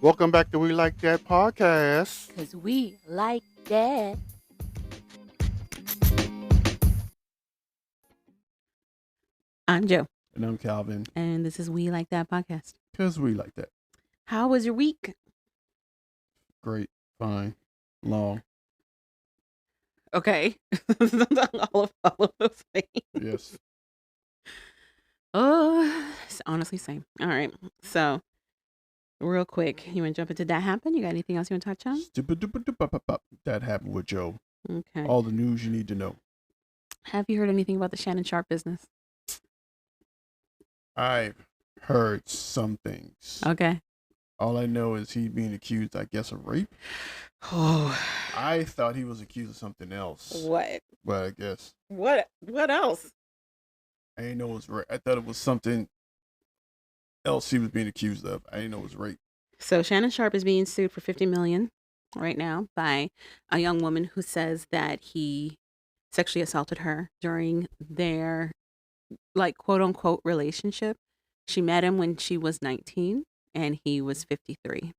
Welcome back to We Like That podcast. Because we like that. I'm Joe. And I'm Calvin. And this is We Like That podcast. Because we like that. How was your week? Great, fine, long. Okay. all of those things. Yes. Oh, it's honestly same. All right. So, real quick, you want to jump into That Happened? You got anything else you want to touch on? That happened with Joe. Okay. All the news you need to know. Have you heard anything about the Shannon Sharpe business? I've heard some things. Okay. All I know is he's being accused, I guess, of rape. Oh. I thought he was accused of something else. What? But I guess. What else? I didn't know it was rape. I thought it was something else he was being accused of. I didn't know it was rape. So Shannon Sharpe is being sued for $50 million right now by a young woman who says that he sexually assaulted her during their, like, quote unquote relationship. She met him when she was 19 and he was 53.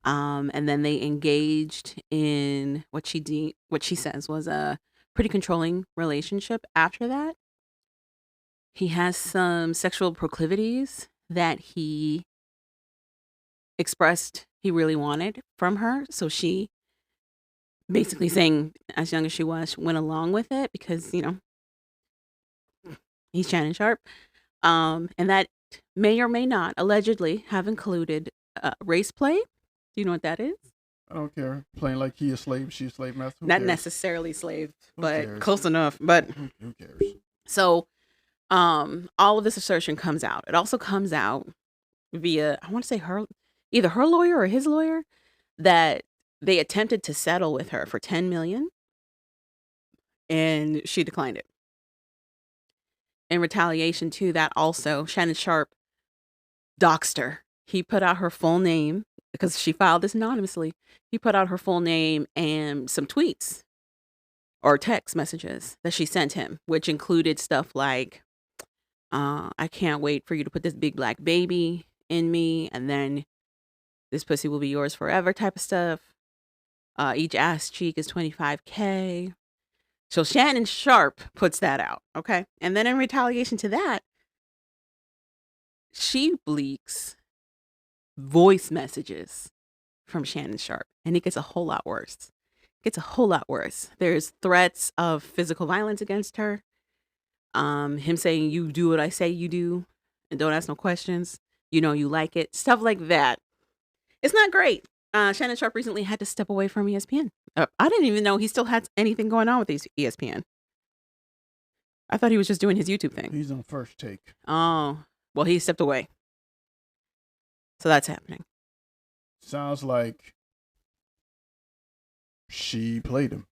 And then they engaged in what she says was a pretty controlling relationship after that. He has some sexual proclivities that he expressed he really wanted from her. So she, basically saying, as young as she was, went along with it because, he's Shannon Sharpe. And that may or may not allegedly have included race play. Do you know what that is? I don't care. Playing like he a slave, she a slave master. Not necessarily slave, but cares? close enough. But who cares? so all of this assertion comes out. It also comes out via, I want to say either her lawyer or his lawyer, that they attempted to settle with her for $10 million and she declined it. In retaliation to that, also, Shannon Sharpe doxed her. He put out her full name because she filed this anonymously. He put out her full name and some tweets or text messages that she sent him, which included stuff like, I can't wait for you to put this big black baby in me, and then this pussy will be yours forever type of stuff. Each ass cheek is $25K. So Shannon Sharpe puts that out, okay? And then in retaliation to that, she leaks voice messages from Shannon Sharpe, and it gets a whole lot worse. There's threats of physical violence against her. Him saying, you do what I say you do, and don't ask no questions. You know you like it. Stuff like that. It's not great. Shannon Sharpe recently had to step away from ESPN. I didn't even know he still had anything going on with ESPN. I thought he was just doing his YouTube thing. He's on First Take. Oh, well, he stepped away. So that's happening. Sounds like she played him.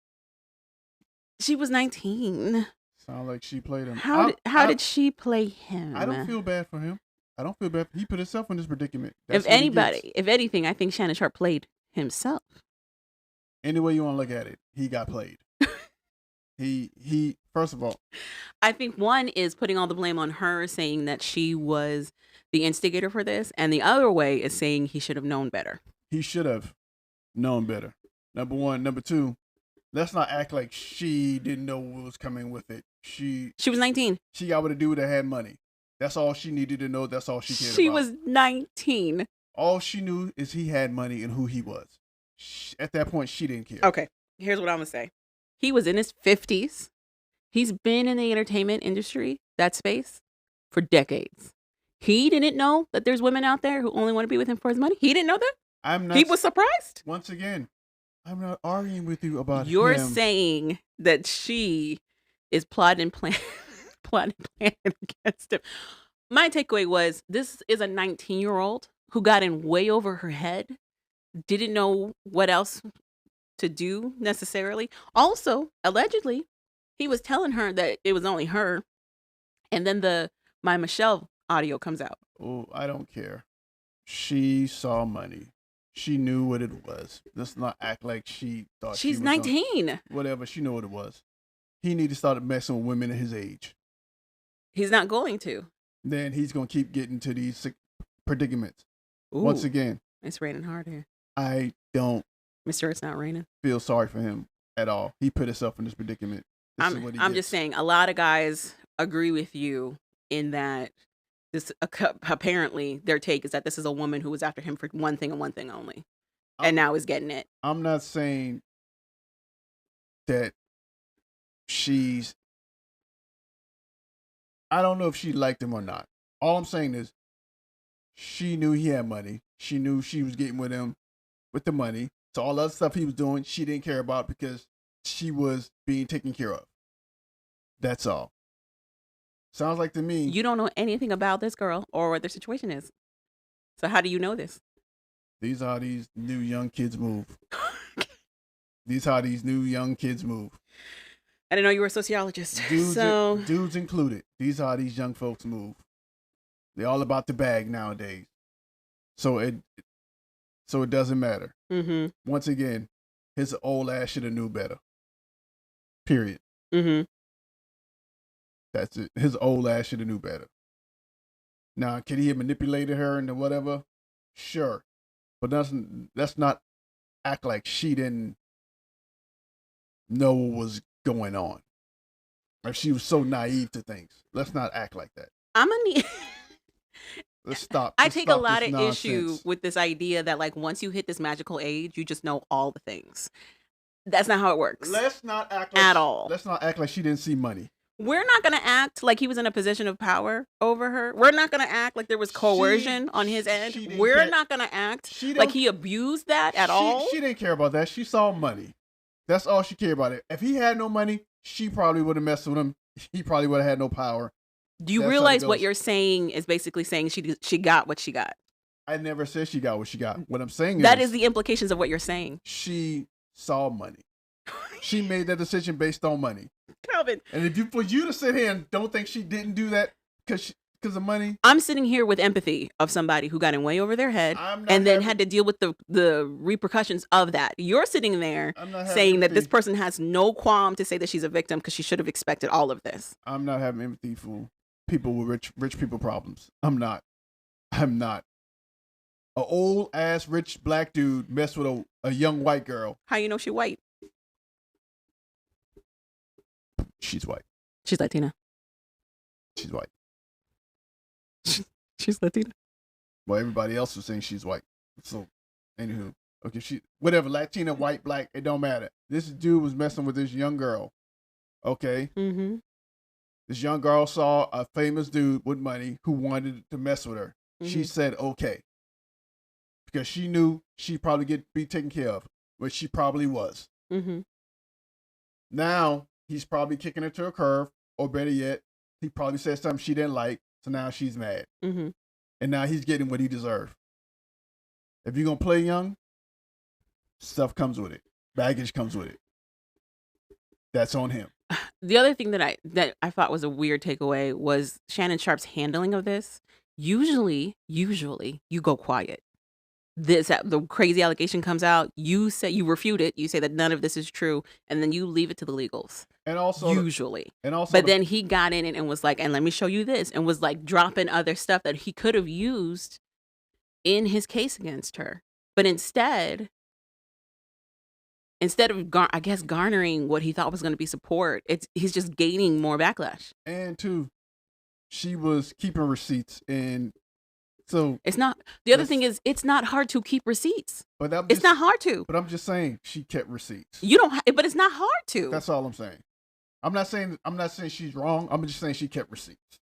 She was 19. Sounds like she played him. How did she play him? I don't feel bad for him. I don't feel bad. He put himself in this predicament. If anything, I think Shannon Sharpe played himself. Any way you want to look at it, he got played. He first of all, I think one is putting all the blame on her, saying that she was the instigator for this, and the other way is saying he should have known better. He should have known better. Number one. Number two, let's not act like she didn't know what was coming with it. She was 19. She got with a dude that had money. That's all she needed to know. That's all she cared about. She was 19. All she knew is he had money and who he was. At that point, she didn't care. Okay, here's what I'm going to say. He was in his 50s. He's been in the entertainment industry, that space, for decades. He didn't know that there's women out there who only want to be with him for his money. He didn't know that? He was surprised? Once again, I'm not arguing with you about You're saying that she is plotting and planning against him. My takeaway was, this is a 19-year-old who got in way over her head, didn't know what else to do necessarily. Also, allegedly, he was telling her that it was only her, and then the My Michelle audio comes out. Oh, I don't care. She saw money. She knew what it was. Let's not act like she thought she's 19. Whatever, she knew what it was. He need to start messing with women at his age. He's not going to. Then he's going to keep getting to these predicaments. Ooh. Once again, It's raining hard here. I don't Mister, it's not raining. feel sorry for him at all. He put himself in this predicament. This is what he I'm gets. just saying, a lot of guys agree with you in that this apparently their take is that this is a woman who was after him for one thing and one thing only, and I'm, now is getting it. I'm not saying that she's. I don't know if she liked him or not. All I'm saying is she knew he had money. She knew she was getting with him with the money. So all the other stuff he was doing, she didn't care about because she was being taken care of. That's all. Sounds like to me. You don't know anything about this girl or what their situation is. So how do you know this? These are these new young kids move. These are these new young kids move. I didn't know you were a sociologist. Dudes included. These are these young folks move. They're all about the bag nowadays. So it doesn't matter. Mm-hmm. Once again, his old ass should have knew better. Period. Mm-hmm. That's it. His old ass should have knew better. Now, could he have manipulated her into whatever? Sure. But let's not act like she didn't know what was going on. If she was so naive to things. Let's not act like that. I'm gonna need. Let's stop. I Let's take stop a lot this of nonsense. issue with this idea that like once you hit this magical age, you just know all the things. That's not how it works. Let's not act like at all. Let's not act like she didn't see money. We're not gonna act like he was in a position of power over her. We're not gonna act like there was coercion on his end. We're not gonna act like he abused that at all. She didn't care about that. She saw money. That's all she cared about. It. If he had no money, she probably would have messed with him. He probably would have had no power. Do you realize what you're saying is basically saying she got what she got? I never said she got what she got. What I'm saying that is the implications of what you're saying. She saw money. She made that decision based on money. Calvin. And for you to sit here and don't think she didn't do that because of money. I'm sitting here with empathy of somebody who got in way over their head and then had to deal with the repercussions of that. You're sitting there saying that this person has no qualm to say that she's a victim because she should have expected all of this. I'm not having empathy for people with rich people problems. I'm not. An old ass rich black dude messed with a young white girl. How you know she white? She's white. She's Latina. She's white. She's Latina. Well, everybody else was saying she's white. So, anywho, okay, whatever, Latina, white, black, it don't matter. This dude was messing with this young girl. Okay. Mm-hmm. This young girl saw a famous dude with money who wanted to mess with her. Mm-hmm. She said okay because she knew she'd probably be taken care of, which she probably was. Mm-hmm. Now he's probably kicking her to a curve, or better yet, he probably said something she didn't like, so now she's mad. Mm-hmm. And now he's getting what he deserved. If you're going to play young, stuff comes with it. Baggage comes with it. That's on him. The other thing that I thought was a weird takeaway was Shannon Sharpe's handling of this. Usually you go quiet. The crazy allegation comes out, you refute it, you say that none of this is true, and then you leave it to the legals. And also usually. But then he got in it and was like, and let me show you this, and was like dropping other stuff that he could have used in his case against her. But instead of garnering what he thought was going to be support, he's just gaining more backlash. And two, she was keeping receipts, and so it's not. The other thing is, it's not hard to keep receipts. But it's not hard to. But I'm just saying, she kept receipts. You don't. But it's not hard to. That's all I'm saying. I'm not saying she's wrong. I'm just saying she kept receipts,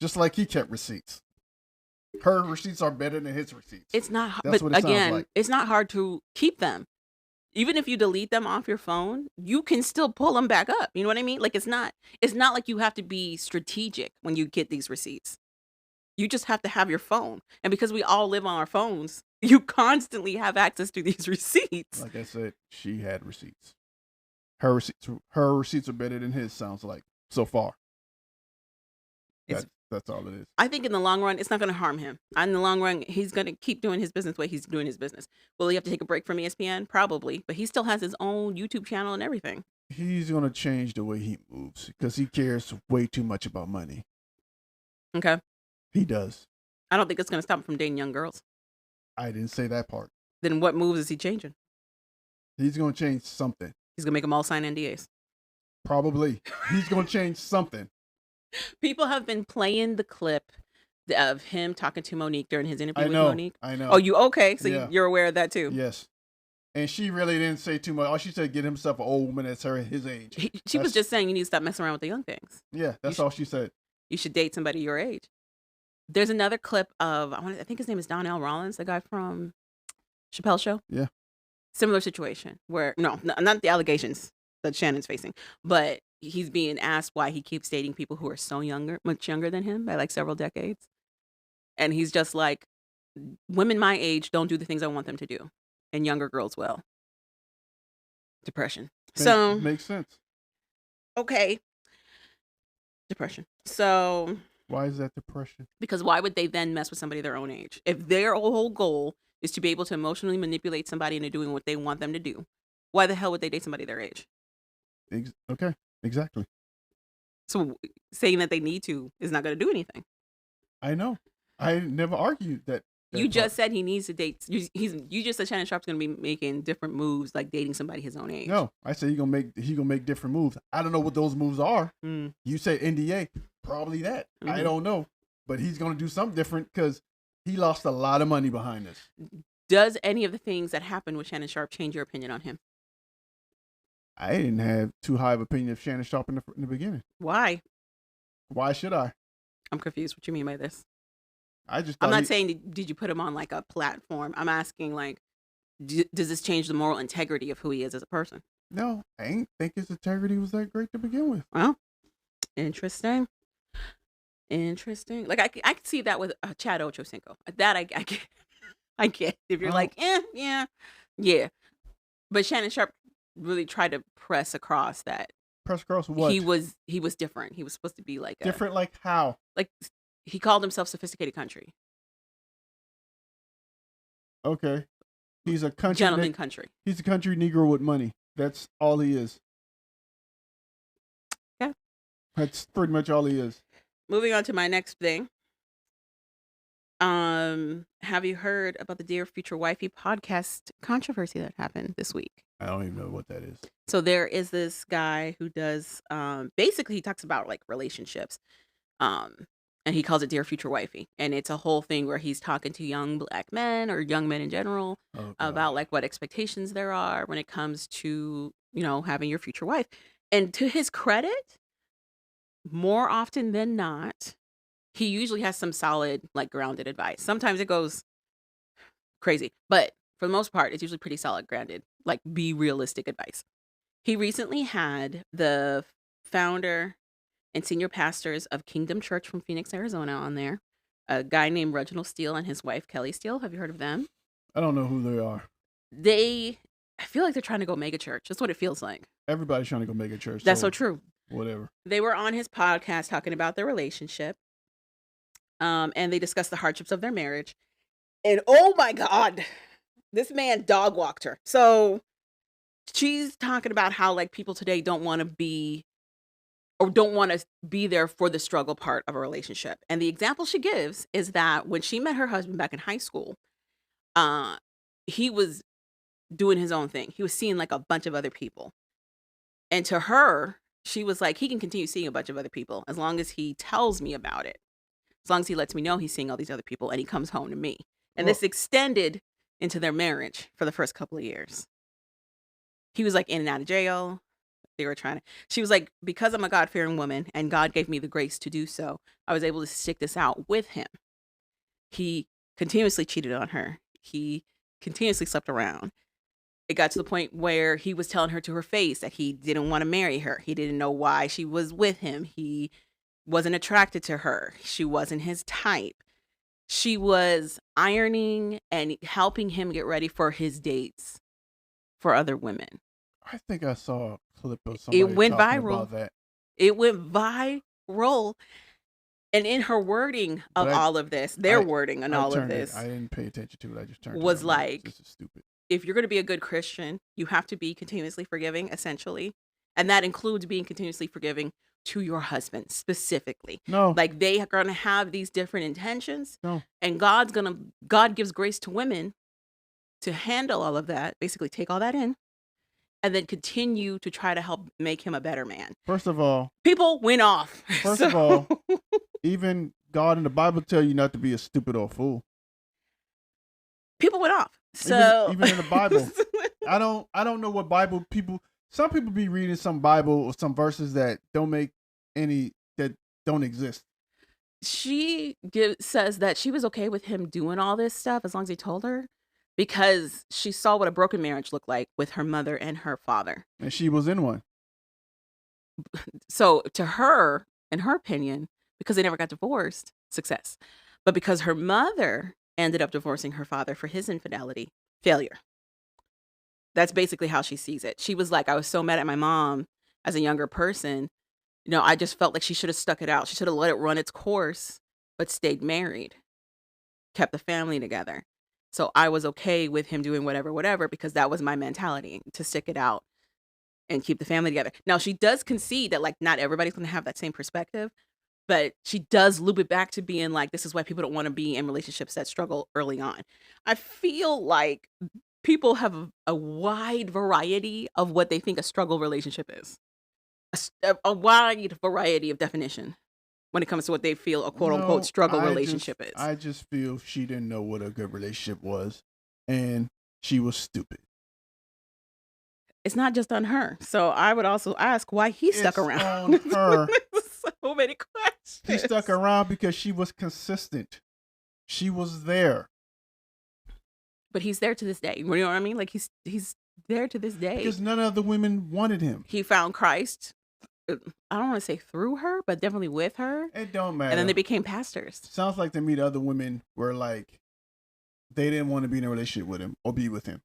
just like he kept receipts. Her receipts are better than his receipts. It's not. That's but what it again, sounds like. It's not hard to keep them. Even if you delete them off your phone, you can still pull them back up. You know what I mean? Like it's not like you have to be strategic when you get these receipts. You just have to have your phone. And because we all live on our phones, you constantly have access to these receipts. Like I said, she had receipts. Her receipts are better than his, sounds like, so far. That's all it is. I think in the long run, it's not going to harm him. In the long run, he's going to keep doing his business the way he's doing his business. Will he have to take a break from ESPN? Probably. But he still has his own YouTube channel and everything. He's going to change the way he moves because he cares way too much about money. Okay. He does. I don't think it's going to stop him from dating young girls. I didn't say that part. Then what moves is he changing? He's going to change something. He's going to make them all sign NDAs. Probably. He's going to change something. People have been playing the clip of him talking to Monique during his interview with Monique. I know. Oh, you okay? So Yeah. you're aware of that too? Yes. And she really didn't say too much. All she said, get himself an old woman that's his age. She was just saying you need to stop messing around with the young things. Yeah, that's all she said. You should date somebody your age. There's another clip of, I think his name is Donnell Rollins, the guy from Chappelle Show. Yeah. Similar situation where, no, not the allegations that Shannon's facing, but he's being asked why he keeps dating people who are so much younger than him by like several decades. And he's just like, women my age don't do the things I want them to do. And younger girls will. Depression. Makes sense. Okay. Depression. So why is that depression? Because why would they then mess with somebody their own age? If their whole goal is to be able to emotionally manipulate somebody into doing what they want them to do, why the hell would they date somebody their age? Okay, exactly. So saying that they need to is not going to do anything. I know. I never argued that. You just said he needs to date. You just said Shannon Sharpe's going to be making different moves, like dating somebody his own age. No, I said he gonna make different moves. I don't know what those moves are. You said NDA, probably that. I don't know, but he's gonna do something different because he lost a lot of money behind this. Does any of the things that happened with Shannon Sharpe change your opinion on him? I didn't have too high of opinion of Shannon Sharpe in the beginning. Why? Why should I? I'm confused. What you mean by this? I'm not saying did you put him on like a platform. I'm asking like, does this change the moral integrity of who he is as a person? No, I ain't think his integrity was that great to begin with. Well, interesting. Like I could see that with Chad Ochocinco. That I get. I get. If you're like, yeah. But Shannon Sharpe really tried to press across that. Press across what? He was different. He was supposed to be like different. Like how? Like he called himself sophisticated country. Okay. He's a country gentleman country. He's a country Negro with money. That's all he is. Yeah. That's pretty much all he is. Moving on to my next thing. Have you heard about the Dear Future Wifey podcast controversy that happened this week? I don't even know what that is. So there is this guy who does, basically he talks about like relationships. And he calls it Dear Future Wifey. And it's a whole thing where he's talking to young black men or young men in general about like what expectations there are when it comes to, having your future wife. And to his credit, more often than not, he usually has some solid, like grounded advice. Sometimes it goes crazy, but for the most part, it's usually pretty solid, grounded, like be realistic advice. He recently had the founder and senior pastors of Kingdom Church from Phoenix, Arizona on there. A guy named Reginald Steele and his wife, Kelly Steele. Have you heard of them? I don't know who they are. I feel like they're trying to go mega church. That's what it feels like. Everybody's trying to go mega church. That's so true. Whatever. They were on his podcast talking about their relationship. And they discussed the hardships of their marriage. And oh my God, this man dog walked her. So she's talking about how like people today don't want to be there for the struggle part of a relationship. And the example she gives is that when she met her husband back in high school, he was doing his own thing. He was seeing like a bunch of other people. And to her, she was like, he can continue seeing a bunch of other people as long as he tells me about it. As long as he lets me know he's seeing all these other people and he comes home to me. And this extended into their marriage for the first couple of years. He was like in and out of jail. She was like, because I'm a God-fearing woman and God gave me the grace to do so, I was able to stick this out with him. He continuously cheated on her. He continuously slept around. It got to the point where he was telling her to her face that he didn't want to marry her. He didn't know why she was with him. He wasn't attracted to her. She wasn't his type. She was ironing and helping him get ready for his dates for other women. I think I saw a clip of somebody it went talking viral. about that. It went viral. And in her wording of all of this, wording on all of this, I didn't pay attention to it. I just turned it. Was like, this is stupid. If you're going to be a good Christian, you have to be continuously forgiving, essentially. And that includes being continuously forgiving to your husband specifically. No. Like, they are going to have these different intentions. No. And God gives grace to women to handle all of that, basically take all that in, and then continue to try to help make him a better man. First of all, people went off. First of all, even God in the Bible tell you not to be a stupid or a fool. People went off. So even in the Bible, I don't know what Bible people. Some people be reading some Bible or some verses that don't exist. She says that she was okay with him doing all this stuff as long as he told her, because she saw what a broken marriage looked like with her mother and her father. And she was in one. So to her, in her opinion, because they never got divorced, success. But because her mother ended up divorcing her father for his infidelity, failure. That's basically how she sees it. She was like, I was so mad at my mom as a younger person. I just felt like she should have stuck it out. She should have let it run its course, but stayed married, kept the family together. So I was okay with him doing whatever, because that was my mentality, to stick it out and keep the family together. Now, she does concede that, like, not everybody's going to have that same perspective, but she does loop it back to being like, this is why people don't want to be in relationships that struggle early on. I feel like people have a wide variety of what they think a struggle relationship is. A wide variety of definition when it comes to what they feel a quote-unquote struggle relationship is. I just feel she didn't know what a good relationship was, and she was stupid. It's not just on her. So I would also ask why he stuck around. On her. So many questions. He stuck around because she was consistent. She was there. But he's there to this day. You know what I mean? Like, he's there to this day. Because none of the women wanted him. He found Christ. I don't want to say through her, but definitely with her. It don't matter. And then they became pastors. Sounds like to me the other women were like, they didn't want to be in a relationship with him or be with him.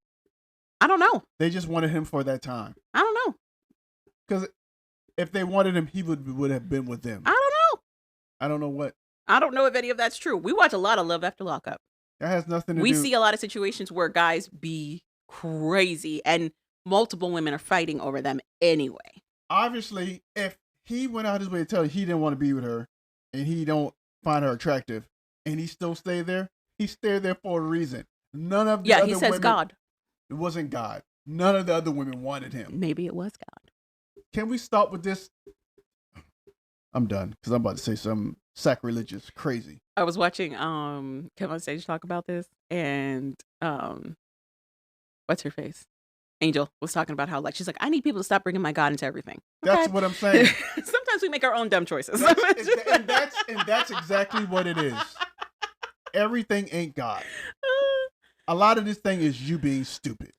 I don't know. They just wanted him for that time. I don't know. Because if they wanted him, he would have been with them. I don't know. I don't know what. I don't know if any of that's true. We watch a lot of Love After Lockup. That has nothing to do. We see a lot of situations where guys be crazy and multiple women are fighting over them anyway. Obviously, if he went out his way to tell her he didn't want to be with her and he don't find her attractive and he still stayed there, he stayed there for a reason. None of the other women. Yeah, he says God. It wasn't God. None of the other women wanted him. Maybe it was God. Can we stop with this? I'm done because I'm about to say something sacrilegious, crazy. I was watching Come on Stage talk about this, and what's her face? Angel was talking about how, like, she's like, I need people to stop bringing my God into everything. Okay? That's what I'm saying. Sometimes we make our own dumb choices. and that's exactly what it is. Everything ain't God. A lot of this thing is you being stupid.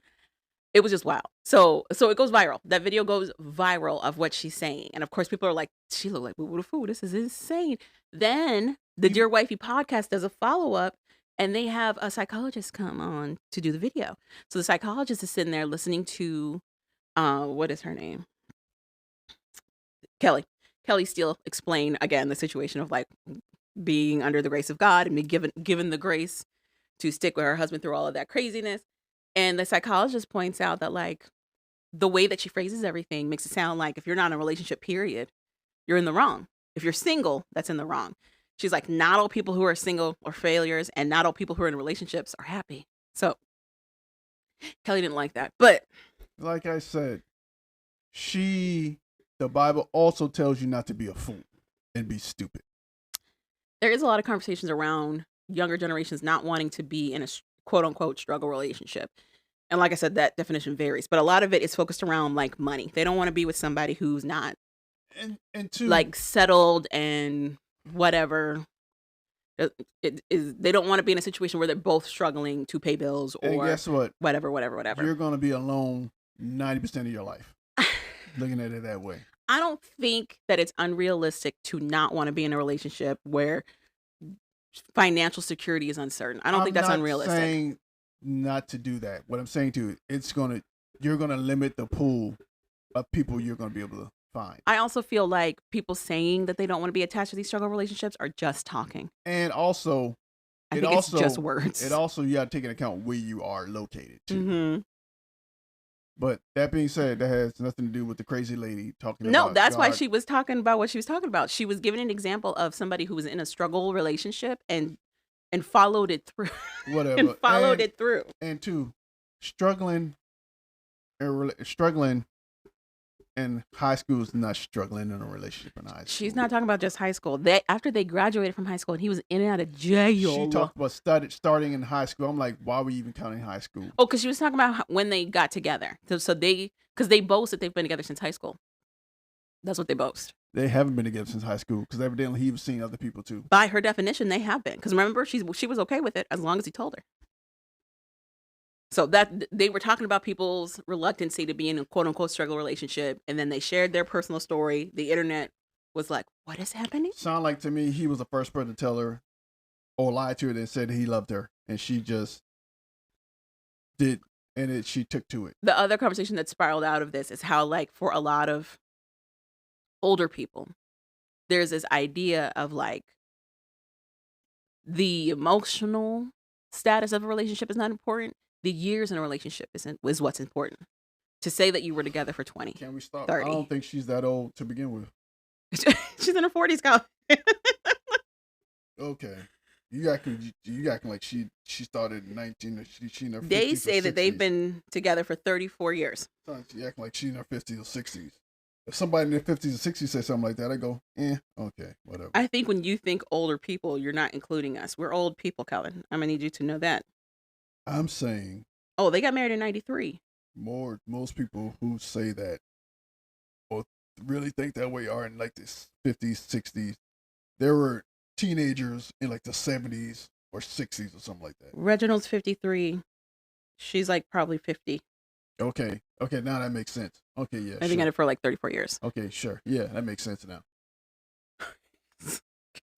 It was just wild. So it goes viral. That video goes viral of what she's saying. And of course, people are like, she looked like boo boo fool. This is insane. Then the Dear Wifey podcast does a follow-up, and they have a psychologist come on to do the video. So the psychologist is sitting there listening to, what is her name? Kelly Steele explain again the situation of, like, being under the grace of God and being given the grace to stick with her husband through all of that craziness. And the psychologist points out that, like, the way that she phrases everything makes it sound like if you're not in a relationship, period, you're in the wrong. If you're single, that's in the wrong. She's like, not all people who are single are failures, and not all people who are in relationships are happy. So Kelly didn't like that. But like I said, the Bible also tells you not to be a fool and be stupid. There is a lot of conversations around younger generations not wanting to be in a quote unquote struggle relationship. And like I said, that definition varies, but a lot of it is focused around, like, money. They don't want to be with somebody who's not like settled and whatever. They don't want to be in a situation where they're both struggling to pay bills or and guess what? Whatever. You're going to be alone 90% of your life. Looking at it that way. I don't think that it's unrealistic to not want to be in a relationship where financial security is uncertain. I don't think that's unrealistic. I'm not saying not to do that. What I'm saying to you, you're going to limit the pool of people you're going to be able to find. I also feel like people saying that they don't want to be attached to these struggle relationships are just talking. And also, I think it's just words. It also, you got to take into account where you are located too. Mm-hmm. But that being said, that has nothing to do with the crazy lady talking No, about that's why God. she was talking about what she was talking about. She was giving an example of somebody who was in a struggle relationship and followed it through and Whatever. followed it through. And two, struggling struggling in high school is not struggling in a relationship in high school. She's not talking about just high school. After they graduated from high school and he was in and out of jail. She talked about starting in high school. I'm like, why were you even counting high school? Oh, because she was talking about when they got together. So because they boast that they've been together since high school. That's what they boast. They haven't been together since high school because evidently he was seeing other people too. By her definition, they have been. Because remember, she was okay with it as long as he told her. So that they were talking about people's reluctancy to be in a quote unquote struggle relationship, and then they shared their personal story. The internet was like, "What is happening?" Sound like to me he was the first person to tell her or lie to her and said he loved her, and she just did, and she took to it. The other conversation that spiraled out of this is how, like, for a lot of older people, there's this idea of like the emotional status of a relationship is not important. The years in a relationship is what's important. To say that you were together for 20. Can we stop? 30. I don't think she's that old to begin with. She's in her 40s, Kyle. Okay. You acting like she started in 19 or she in her 50s. They say that they've 60s. been together for 34 years. She acting like she's in her 50s or 60s. If somebody in their 50s or 60s says something like that, I go, okay, whatever. I think when you think older people, you're not including us. We're old people, Calvin. I'm going to need you to know that. I'm saying. Oh, they got married in 93. Most people who say that or really think that way are in like the 50s, 60s. There were teenagers in like the 70s or 60s or something like that. Reginald's 53. She's like probably 50. Okay, now that makes sense. Okay, yeah. I've been at it for like 34 years. Okay, sure. Yeah, that makes sense now.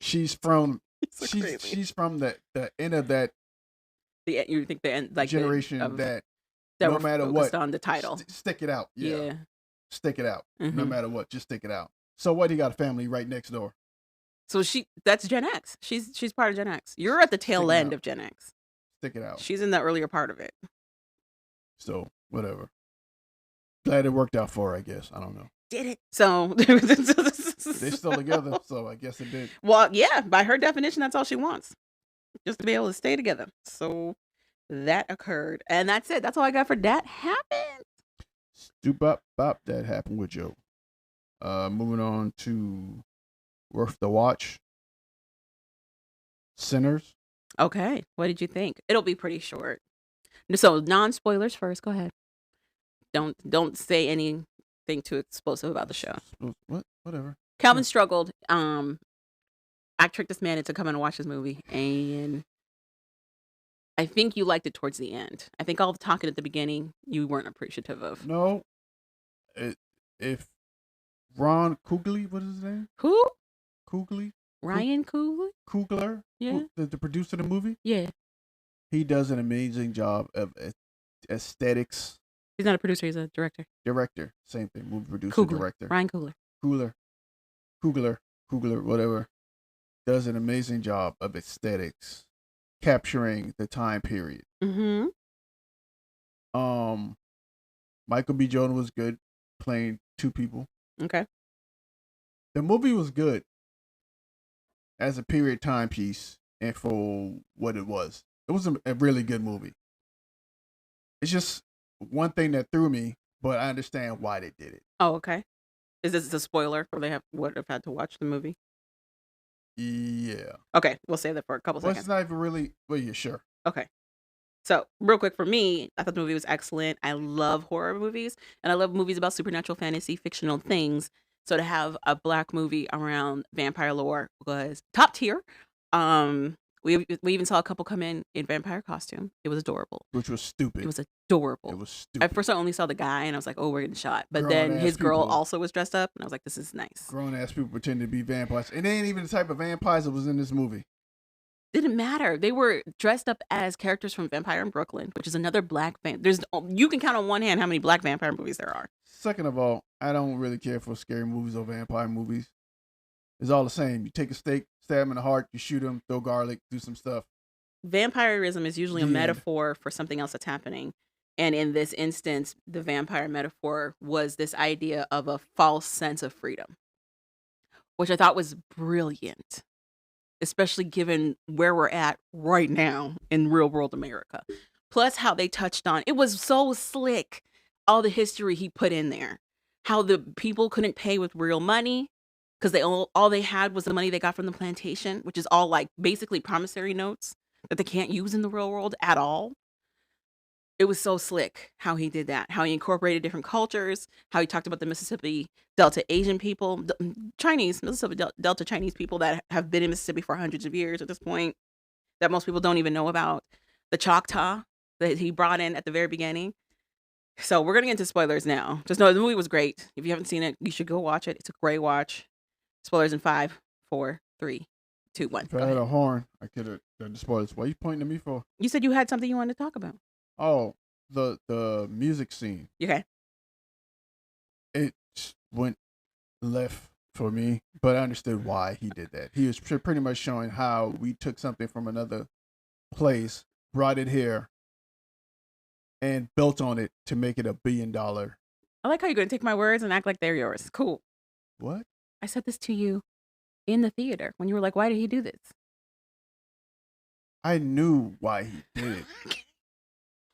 She's from she's from the end of that You think the end, like generation that no matter what on the title. Stick it out. Yeah. Stick it out. Mm-hmm. No matter what, just stick it out. So what, he got a family right next door. So that's Gen X. She's part of Gen X. You're at the tail end of Gen X. Stick it out. She's in the earlier part of it. So, whatever. Glad it worked out for her, I guess. I don't know. Did it? So they're still together, so I guess it did. Well, yeah, by her definition, that's all she wants. Just to be able to stay together. So that occurred. And that's it. That's all I got for that happened. Bop, that happened with Joe. Moving on to Worth the Watch. Sinners. Okay. What did you think? It'll be pretty short. So non-spoilers first. Go ahead. Don't say anything too explosive about the show. What? Whatever. Calvin struggled. I tricked this man into coming to watch this movie, and I think you liked it towards the end. I think all the talking at the beginning you weren't appreciative of. No. If Ron Coogler, what is his name? Who? Coogler? Ryan Coogler? Coogler? Yeah. The producer of the movie? Yeah. He does an amazing job of aesthetics. He's not a producer, he's a director. Director. Same thing. Movie producer, Coogler. director. Ryan Coogler. Coogler, whatever. Does an amazing job of aesthetics, capturing the time period. Mm-hmm. Michael B. Jordan was good, playing two people. Okay. The movie was good as a period timepiece and for what it was. It was a really good movie. It's just one thing that threw me, but I understand why they did it. Oh, okay. Is this a spoiler, or they would have had to watch the movie? Yeah. Okay, we'll save that for a couple Well, seconds. it's not even really. Well, yeah, sure. Okay. So, real quick for me, I thought the movie was excellent. I love horror movies, and I love movies about supernatural fantasy, fictional things. So to have a Black movie around vampire lore was top tier. We even saw a couple come in vampire costume. It was adorable. Which was stupid. It was adorable. It was stupid. At first, I only saw the guy, and I was like, "Oh, we're getting shot." But Grown-ass then his girl people. also was dressed up, and I was like, "This is nice." Grown ass people pretending to be vampires, and they ain't even the type of vampires that was in this movie. Didn't matter. They were dressed up as characters from Vampire in Brooklyn, which is another Black you can count on one hand how many Black vampire movies there are. Second of all, I don't really care for scary movies or vampire movies. It's all the same. You take a steak, stab him in the heart, you shoot him, throw garlic, do some stuff. Vampirism is usually a Yeah. metaphor for something else that's happening. And in this instance, the vampire metaphor was this idea of a false sense of freedom, which I thought was brilliant, especially given where we're at right now in real world America. Plus, how they touched on it was so slick, all the history he put in there, how the people couldn't pay with real money because all they had was the money they got from the plantation, which is all like basically promissory notes that they can't use in the real world at all. It was so slick how he did that, how he incorporated different cultures, how he talked about the Mississippi Delta Asian people, Chinese, Mississippi Delta Chinese people that have been in Mississippi for hundreds of years at this point, that most people don't even know about, the Choctaw that he brought in at the very beginning. So we're going to get into spoilers now. Just know the movie was great. If you haven't seen it, you should go watch it. It's a great watch. Spoilers in 5, 4, 3, 2, 1. If I had a horn, I could have done the spoilers. What are you pointing at me for? You said you had something you wanted to talk about. Oh, the music scene. Okay. It went left for me, but I understood why he did that. He was pretty much showing how we took something from another place, brought it here, and built on it to make it $1 billion. I like how you're going to take my words and act like they're yours. Cool. What? I said this to you in the theater when you were like, why did he do this? I knew why he did it.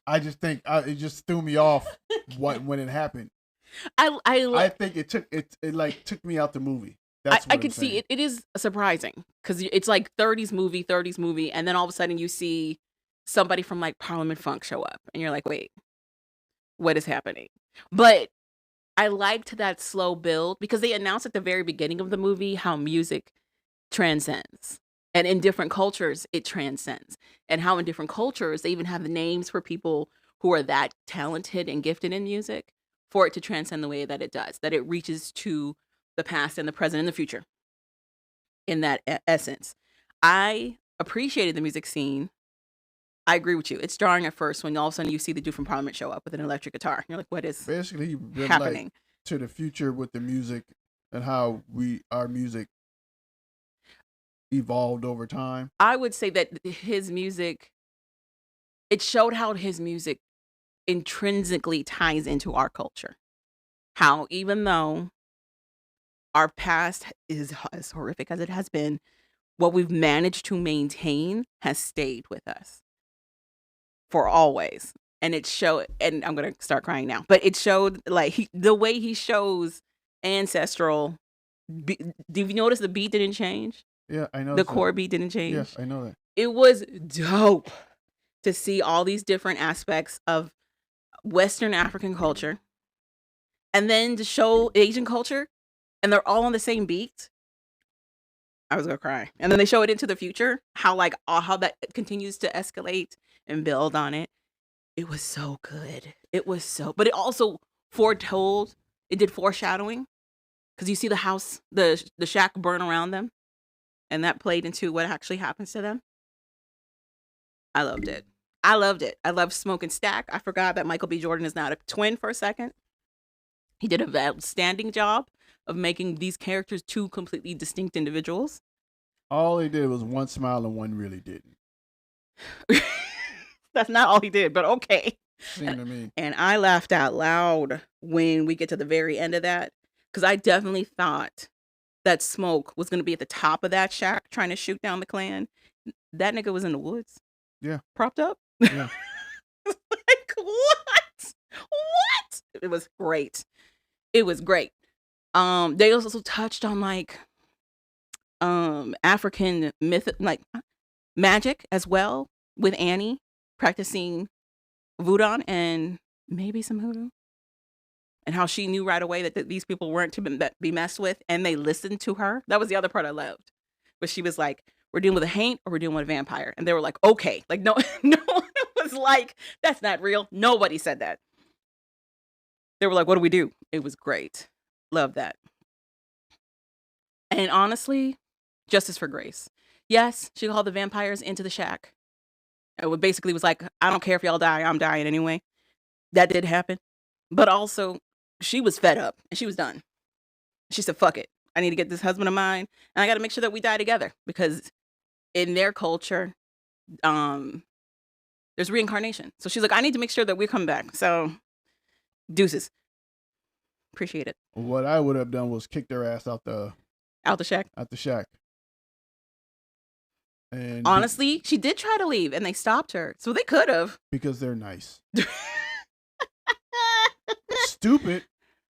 I just think it just threw me off when it happened. I think it took me out the movie. I could see it. It is surprising because it's like 30s movie, and then all of a sudden you see somebody from like Parliament Funk show up, and you're like, wait, what is happening? But I liked that slow build because they announced at the very beginning of the movie how music transcends. And in different cultures, it transcends. And how in different cultures, they even have the names for people who are that talented and gifted in music for it to transcend the way that it does, that it reaches to the past and the present and the future in that essence. I appreciated the music scene. I agree with you. It's jarring at first when all of a sudden you see the dude from Parliament show up with an electric guitar. You're like, what is basically he went happening? Like, to the future with the music and how our music evolved over time. I would say that his music, it showed how his music intrinsically ties into our culture. How even though our past is as horrific as it has been, what we've managed to maintain has stayed with us for always. And it showed, and I'm going to start crying now, but it showed like the way he shows ancestral. Did you notice the beat didn't change? Yeah, I know. The core beat didn't change. Yes, I know that. It was dope to see all these different aspects of Western African culture and then to show Asian culture and they're all on the same beat. I was gonna cry. And then they show it into the future, how that continues to escalate and build on it. It was so good. But it also it did foreshadowing because you see the house, the shack burn around them. And that played into what actually happens to them. I loved it. I loved Smoke and Stack. I forgot that Michael B. Jordan is not a twin for a second. He did an outstanding job of making these characters two completely distinct individuals. All he did was one smile and one really didn't. That's not all he did, but okay. Seemed to me. And I laughed out loud when we get to the very end of that because I definitely thought that Smoke was going to be at the top of that shack trying to shoot down the Klan. That nigga was in the woods. Yeah. Propped up. Yeah. Like, what? It was great. They also touched on like African myth, like magic as well, with Annie practicing voodoo and maybe some hoodoo. And how she knew right away that these people weren't to be messed with, and they listened to her. That was the other part I loved. But she was like, we're dealing with a haint or we're dealing with a vampire. And they were like, okay. Like, no one was like, that's not real. Nobody said that. They were like, what do we do? It was great. Love that. And honestly, justice for Grace. Yes, she called the vampires into the shack. It basically was like, I don't care if y'all die, I'm dying anyway. That did happen. But also, she was fed up and she was done. She said, fuck it. I need to get this husband of mine and I got to make sure that we die together because in their culture, There's reincarnation. So she's like, I need to make sure that we come back. So deuces. Appreciate it. What I would have done was kick their ass out the shack. Out the shack. And honestly, she did try to leave, and they stopped her. So they could have. Because they're nice. Stupid,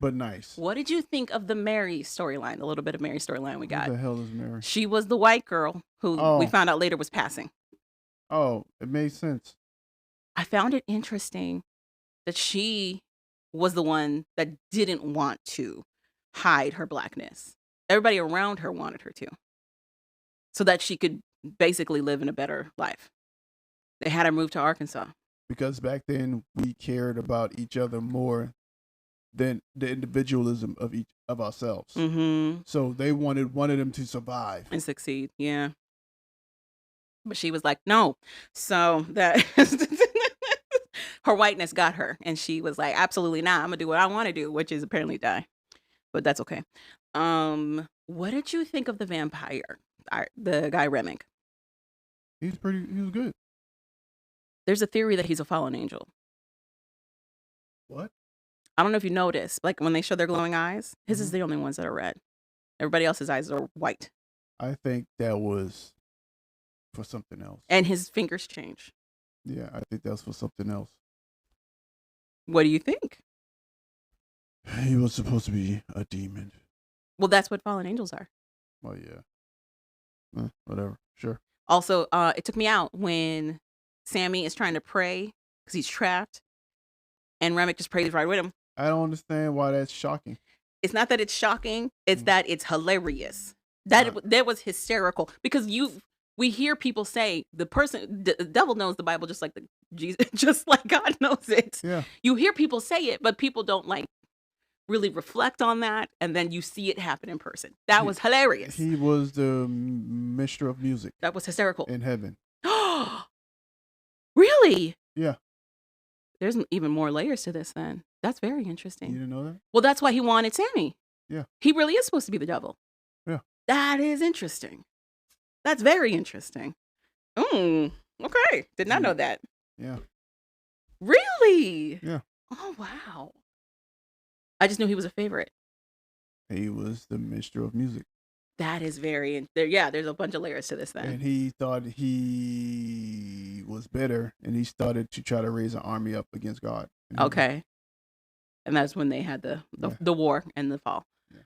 but nice. What did you think of the Mary storyline? A little bit of Mary storyline we got. Who the hell is Mary? She was the white girl who we found out later was passing. Oh, it made sense. I found it interesting that she was the one that didn't want to hide her blackness. Everybody around her wanted her to. So that she could basically live in a better life. They had her move to Arkansas. Because back then we cared about each other more than the individualism of ourselves. Mm-hmm. So they wanted them to survive and succeed. Yeah. But she was like, no. So that her whiteness got her, and she was like, absolutely not. I'm gonna do what I want to do, which is apparently die. But that's okay. What did you think of the vampire? The guy Remick. He was good. There's a theory that he's a fallen angel. What? I don't know if you noticed, like when they show their glowing eyes, his is the only ones that are red. Everybody else's eyes are white. I think that was for something else. And his fingers change. Yeah, I think that was for something else. What do you think? He was supposed to be a demon. Well, that's what fallen angels are. Oh, yeah. Whatever. Sure. Also, it took me out when Sammy is trying to pray because he's trapped, and Remick just prays right with him. I don't understand why that's shocking. It's not that it's shocking; it's that it's hilarious. That was hysterical because we hear people say the devil knows the Bible just like Jesus, just like God knows it. Yeah. You hear people say it, but people don't like really reflect on that, and then you see it happen in person. That was hilarious. He was the minstrel of music. That was hysterical. In heaven. Really? Yeah. There's even more layers to this then. That's very interesting. You didn't know that? Well, that's why he wanted Sammy. Yeah. He really is supposed to be the devil. Yeah. That is interesting. That's very interesting. Okay. Did not know that. Yeah. Really? Yeah. Oh, wow. I just knew he was a favorite. He was the minstrel of music. That is very... there's a bunch of layers to this then. And he thought he was better, and he started to try to raise an army up against God. Okay. And that's when they had the war and the fall. Yeah.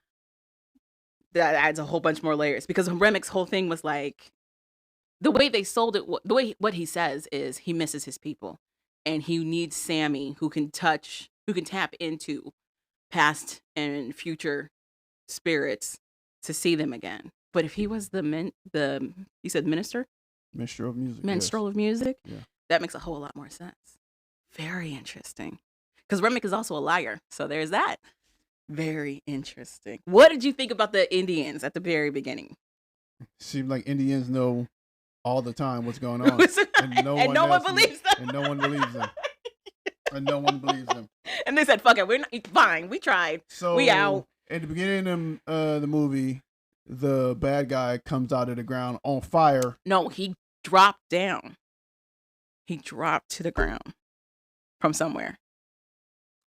That adds a whole bunch more layers. Because Remick's whole thing was like... The way they sold it... What he says is he misses his people. And he needs Sammy who can tap into past and future spirits to see them again. But if he was you said minister? Minstrel of music. Minstrel of music? Yeah. That makes a whole lot more sense. Very interesting. Because Remick is also a liar. So there's that. Very interesting. What did you think about the Indians at the very beginning? Seemed like Indians know all the time what's going on. And no one believes them. And no one believes them. And no one believes them. And they said, fuck it, we're not fine. We tried. So we out. At the beginning of the movie, the bad guy comes out of the ground on fire. No, he dropped down. He dropped to the ground from somewhere.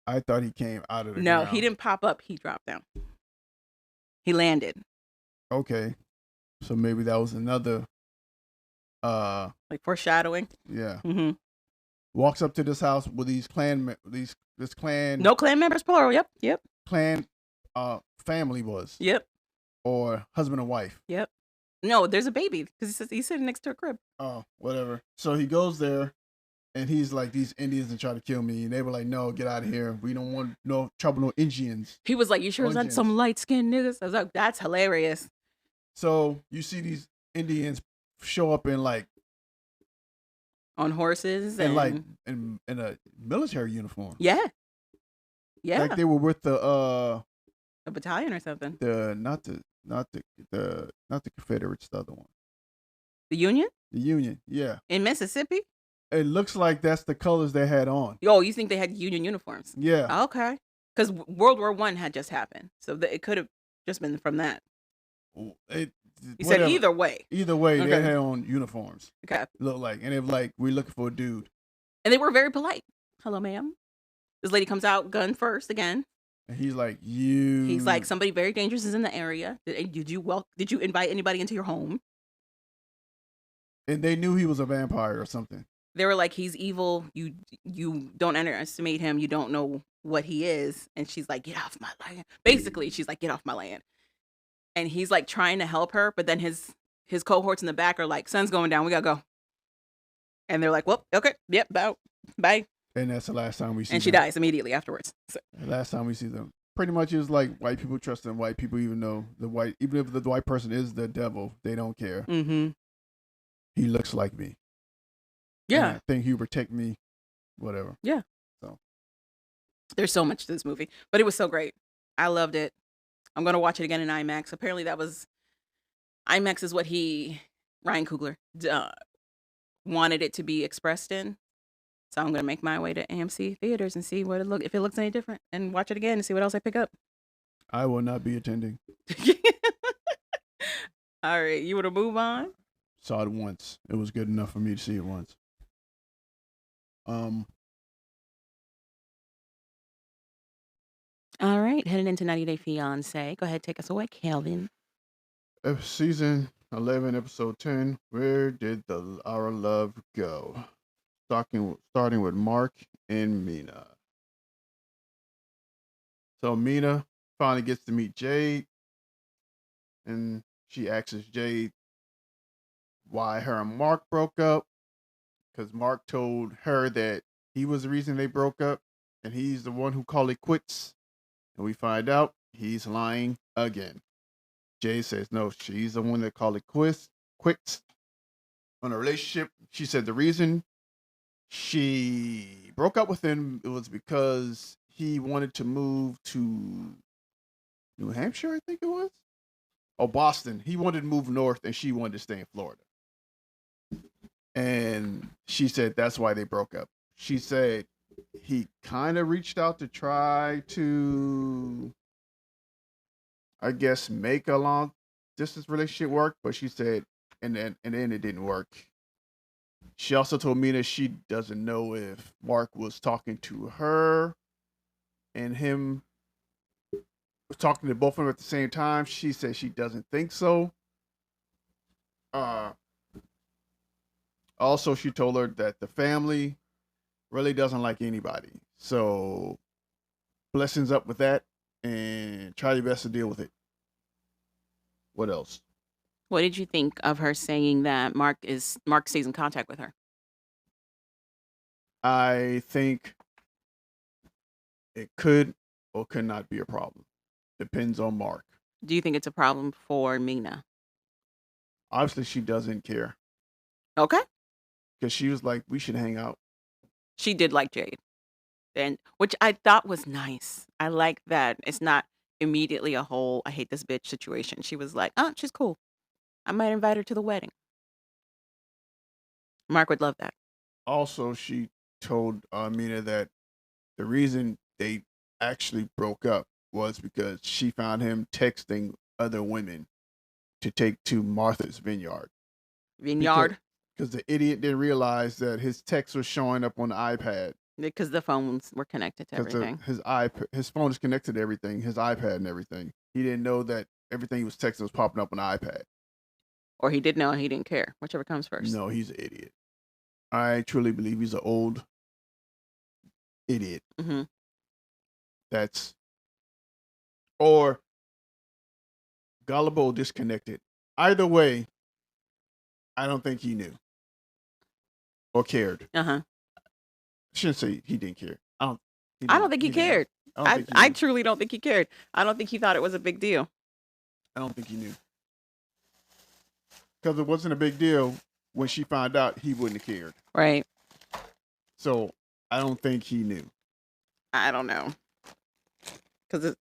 I thought he came out of the ground. No, he didn't pop up. He dropped down. He landed. Okay. So maybe that was another... like foreshadowing? Yeah. Mm-hmm. Walks up to this house with this clan... No clan members, plural. Yep. Clan family was. Yep. Or husband and wife. Yep. No, there's a baby because he's sitting next to a crib. Oh, whatever. So he goes there, and he's like, these Indians and try to kill me. And they were like, no, get out of here. We don't want no trouble, no Indians. He was like, you sure it's not some light-skinned niggas? I was like, that's hilarious. So you see these Indians show up in like... On horses. And like in a military uniform. Yeah. Yeah. Like they were with a battalion or something. Not the Confederates, the other one. The Union? The Union, yeah. In Mississippi? It looks like that's the colors they had on. Oh, you think they had Union uniforms? Yeah. Okay. Because World War I had just happened. So it could have just been from that. You said either way. Either way, okay. They had on uniforms. Okay. Look like, and they were like, we're looking for a dude. And they were very polite. Hello, ma'am. This lady comes out, gun first again. And he's like, you. He's like, somebody very dangerous is in the area. Did you invite anybody into your home? And they knew he was a vampire or something. They were like, he's evil. You don't underestimate him. You don't know what he is. And she's like, get off my land. Basically, she's like, get off my land. And he's like trying to help her, but then his cohorts in the back are like, sun's going down. We gotta go. And they're like, well, okay, yep, bye. And that's the last time we see And she them. dies immediately afterwards. So. The last time we see them. Pretty much is like white people trusting white people, even if the white person is the devil, they don't care. Mm-hmm. He looks like me. Yeah. And I think he'll protect me, whatever. Yeah. So there's so much to this movie, but it was so great. I loved it. I'm going to watch it again in IMAX. Apparently IMAX is what Ryan Coogler, wanted it to be expressed in. So I'm going to make my way to AMC theaters and see if it looks any different, and watch it again and see what else I pick up. I will not be attending. All right. You want to move on? Saw it once. It was good enough for me to see it once. All right. Heading into 90 Day Fiance. Go ahead. Take us away, Kelvin. Season 11, episode 10. Where did our love go? Starting with Mark and Mina. So Mina finally gets to meet Jade, and she asks Jade why her and Mark broke up, because Mark told her that he was the reason they broke up, and he's the one who called it quits. And we find out he's lying again. Jade says no, she's the one that called it quits on a relationship. She said the reason she broke up with him, it was because he wanted to move to New Hampshire, I think it was, or Boston. He wanted to move north, and she wanted to stay in Florida. And she said that's why they broke up. She said he kind of reached out to try to, I guess, make a long distance relationship work, but she said, and then it didn't work. She also told me that she doesn't know if Mark was talking to her and him was talking to both of them at the same time. She said she doesn't think so. Also, she told her that the family really doesn't like anybody. So, blessings up with that, and try your best to deal with it. What else? What did you think of her saying that Mark stays in contact with her? I think it could or could not be a problem. Depends on Mark. Do you think it's a problem for Mina? Obviously, she doesn't care. Okay. Because she was like, we should hang out. She did like Jade, and which I thought was nice. I like that it's not immediately a whole I hate this bitch situation. She was like, oh, she's cool. I might invite her to the wedding. Mark would love that. Also, she told Mina that the reason they actually broke up was because she found him texting other women to take to Martha's Vineyard. Because the idiot didn't realize that his text was showing up on the iPad. Because the phones were connected to everything. His phone is connected to everything, his iPad and everything. He didn't know that everything he was texting was popping up on the iPad. Or he did know and he didn't care. Whichever comes first. No, he's an idiot. I truly believe he's an old idiot. Mm-hmm. Or gullible, disconnected. Either way, I don't think he knew or cared. Uh-huh. I shouldn't say he didn't care. I don't think he cared. I truly don't think he cared. I don't think he thought it was a big deal. I don't think he knew. Because it wasn't a big deal when she found out, he wouldn't have cared. Right. So I don't think he knew. I don't know. Because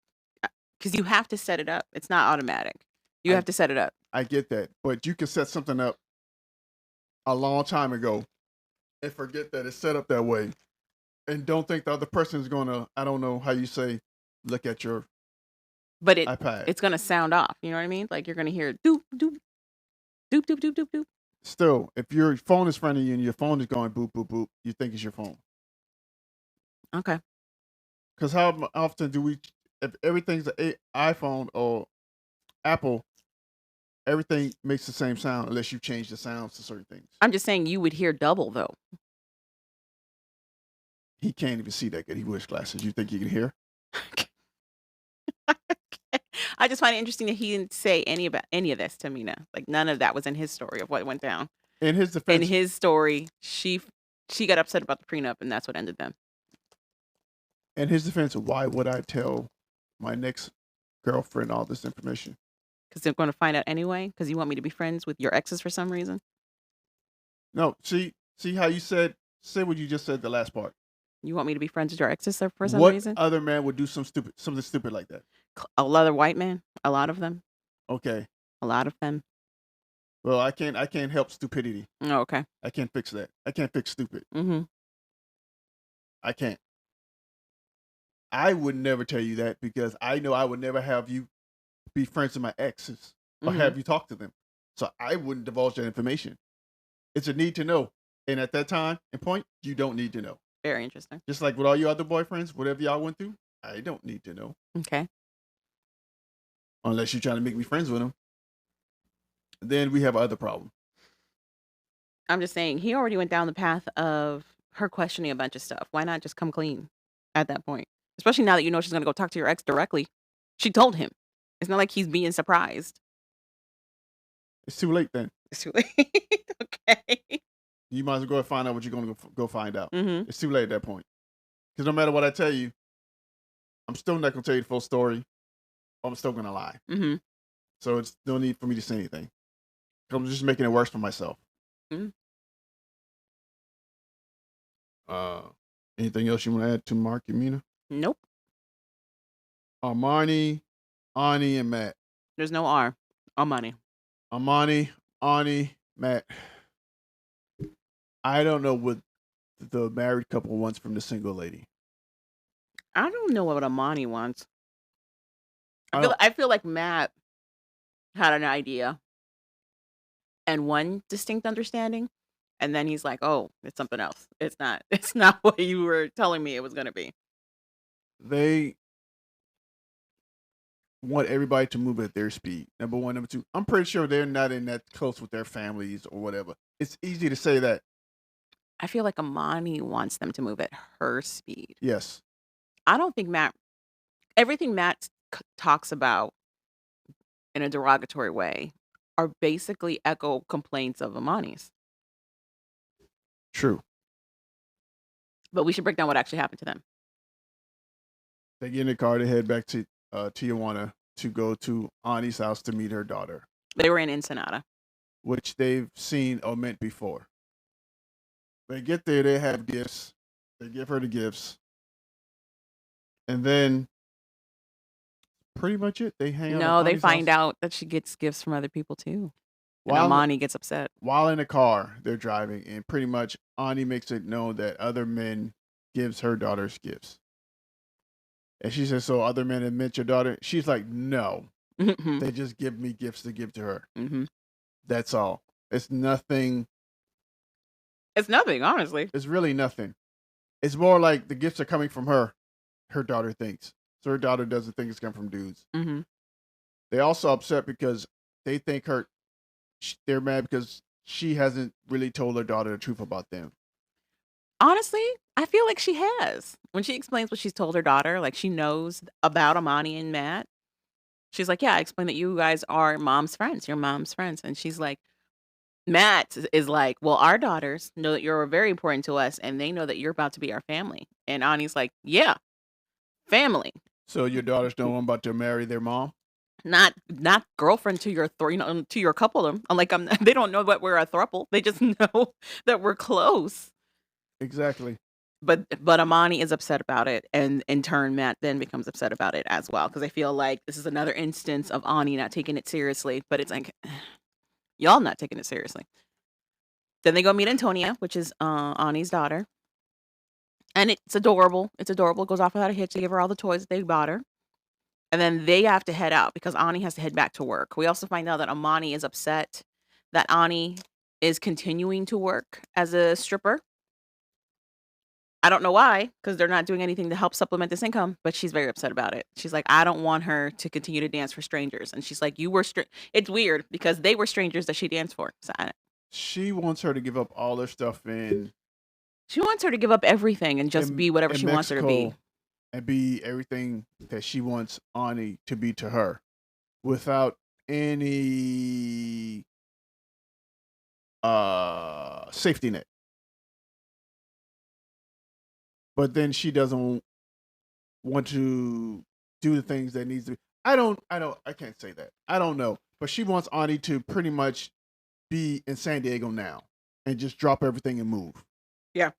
you have to set it up. It's not automatic. You have to set it up. I get that. But you can set something up a long time ago and forget that it's set up that way. And don't think the other person is going to, I don't know how you say, look at your iPad. It's going to sound off. You know what I mean? Like you're going to hear doop, doop, doop, doop, doop, doop, doop. Still, if your phone is in front of you and your phone is going boop, boop, boop, you think it's your phone. Okay. Because how often do we, if everything's an iPhone or Apple, everything makes the same sound unless you change the sounds to certain things. I'm just saying you would hear double though. He can't even see that good. He wears glasses. You think he can hear? I just find it interesting that he didn't say any of this to Mina. Like none of that was in his story of what went down. In his In defense, his story, she got upset about the prenup, and that's what ended them. why would I tell my next girlfriend all this information? Because they're going to find out anyway. Because you want me to be friends with your exes for some reason. No, see how you say what you just said the last part. You want me to be friends with your exes for some What reason? other man would do something stupid like that? A lot of white men. A lot of them. Okay. A lot of them. Well, I can't help stupidity. Oh, okay. I can't fix that. I can't fix stupid. Mm-hmm. I can't. I would never tell you that because I know I would never have you be friends with my exes or have you talk to them. So I wouldn't divulge that information. It's a need to know. And at that time and point, you don't need to know. Very interesting. Just like with all your other boyfriends, whatever y'all went through, I don't need to know. Okay. Unless you're trying to make me friends with them. Then we have another problem. I'm just saying, he already went down the path of her questioning a bunch of stuff. Why not just come clean at that point? Especially now that you know she's going to go talk to your ex directly. She told him. It's not like he's being surprised. It's too late then. It's too late. Okay. You might as well go and find out what you're going to go find out. Mm-hmm. It's too late at that point. Because no matter what I tell you, I'm still not going to tell you the full story. Or I'm still going to lie. Mm-hmm. So it's no need for me to say anything. I'm just making it worse for myself. Mm-hmm. Anything else you want to add to Mark and Mina? Nope. Armani, Ani, and Matt. There's no R. Armani. Armani, Ani, Matt. I don't know what the married couple wants from the single lady. I don't know what Armani wants. I feel like Matt had an idea and one distinct understanding, and then he's like, "Oh, it's something else. It's not. It's not what you were telling me it was going to be." They want everybody to move at their speed. Number one. Number two, I'm pretty sure they're not in that close with their families or whatever. It's easy to say that. I feel like Amani wants them to move at her speed. Yes. I don't think everything Matt talks about in a derogatory way are basically echo complaints of Amani's. True. But we should break down what actually happened to them. They get in the car to head back to Tijuana to go to Ani's house to meet her daughter. They were in Ensenada, which they've seen or met before. They get there, they have gifts. They give her the gifts. And then pretty much it. They hang out. No, they Ani's find house. out that she gets gifts from other people too. And While- Amani gets upset. While in the car, they're driving, and pretty much Ani makes it known that other men gives her daughters gifts. And she says, "So other men have met your daughter?" She's like, "No, Mhm. they just give me gifts to give to her. Mhm. That's all. It's nothing. It's nothing, honestly. It's really nothing. It's more like the gifts are coming from her. Her daughter thinks. So her daughter doesn't think it's coming from dudes. Mhm. They also upset because they think they're mad because she hasn't really told her daughter the truth about them. Honestly, I feel like she has. When she explains what she's told her daughter, like she knows about Amani and Matt. She's like, "Yeah, I explained that you guys are mom's friends. Your mom's friends." And she's like, Matt is like, "Well, our daughters know that you're very important to us, and they know that you're about to be our family." And Ani's like, "Yeah, family, So your daughters know I'm about to marry their mom? not girlfriend to your to your couple. I'm like, they don't know that we're a throuple. They just know that we're close." Exactly. But Amani is upset about it, and in turn, Matt then becomes upset about it as well because I feel like this is another instance of Ani not taking it seriously. But it's like, y'all not taking it seriously. Then they go meet Antonia, which is Ani's daughter. And it's adorable. It's adorable. It goes off without a hitch. They give her all the toys that they bought her. And then they have to head out because Ani has to head back to work. We also find out that Amani is upset that Ani is continuing to work as a stripper. I don't know why, because they're not doing anything to help supplement this income, but she's very upset about it. She's like, I don't want her to continue to dance for strangers. And she's like, you were it's weird because they were strangers that she danced for. So She wants her to give up all her stuff she wants her to give up everything and just be whatever in she wants her to be. Mexico and be everything that she wants Ani to be to her without any safety net. But then she doesn't want to do the things that needs to be. I can't say that. I don't know. But she wants Ani to pretty much be in San Diego now and just drop everything and move. Yeah.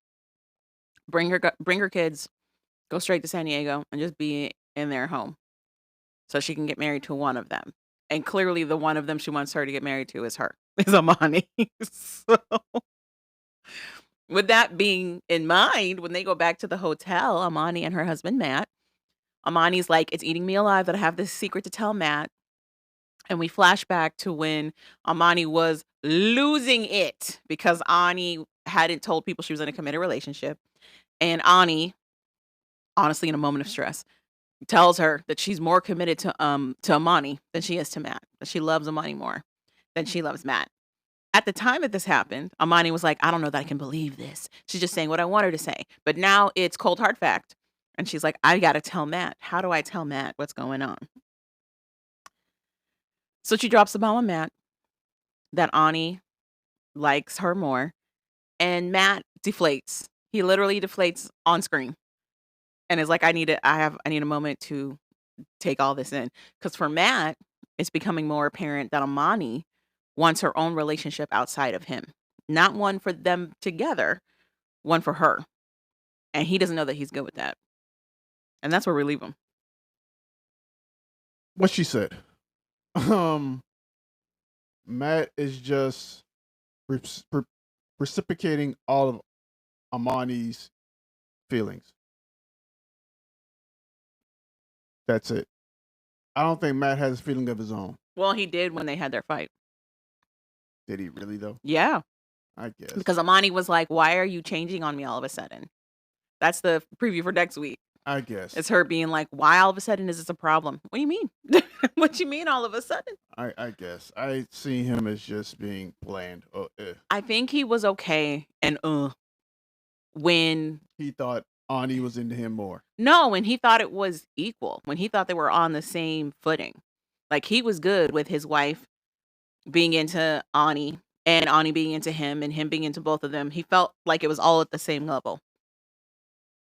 Bring her kids, go straight to San Diego and just be in their home so she can get married to one of them. And clearly the one of them she wants her to get married to is Amani. So with that being in mind, when they go back to the hotel, Amani and her husband, Matt, Amani's like, it's eating me alive that I have this secret to tell Matt. And we flash back to when Amani was losing it because Ani hadn't told people she was in a committed relationship. And Ani, honestly, in a moment of stress, tells her that she's more committed to Amani than she is to Matt. That she loves Amani more than she loves Matt. At the time that this happened, Amani was like, I don't know that I can believe this. She's just saying what I want her to say. But now it's cold hard fact. And she's like, I got to tell Matt. How do I tell Matt what's going on? So she drops the bomb on Matt that Ani likes her more. And Matt deflates. He literally deflates on screen and is like, I need a moment to take all this in. Because for Matt, it's becoming more apparent that Amani wants her own relationship outside of him. Not one for them together, one for her. And he doesn't know that he's good with that. And that's where we leave him. What she said. Matt is just reciprocating all of Amani's feelings. That's it. I don't think Matt has a feeling of his own. Well, he did when they had their fight. Did he really, though? Yeah. I guess. Because Amani was like, why are you changing on me all of a sudden? That's the preview for next week. I guess. It's her being like, why all of a sudden is this a problem? What do you mean? What do you mean all of a sudden? I guess. I see him as just being bland. I think he was okay and when he thought Ani was into him more. No, when he thought it was equal, when he thought they were on the same footing. Like he was good with his wife being into Ani and Ani being into him and him being into both of them. He felt like it was all at the same level.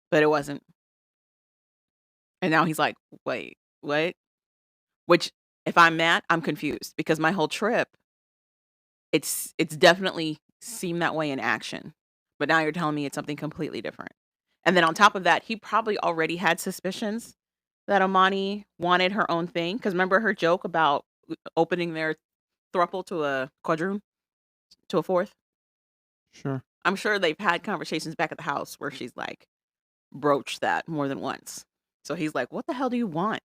But it wasn't. And now he's like, wait, what? Which, if I'm Matt, I'm confused because my whole trip, it's definitely seemed that way in action. But now you're telling me it's something completely different. And then on top of that, he probably already had suspicions that Amani wanted her own thing. Because remember her joke about opening their throuple to a quadroon, to a fourth? Sure. I'm sure they've had conversations back at the house where she's like, broached that more than once. So he's like, what the hell do you want?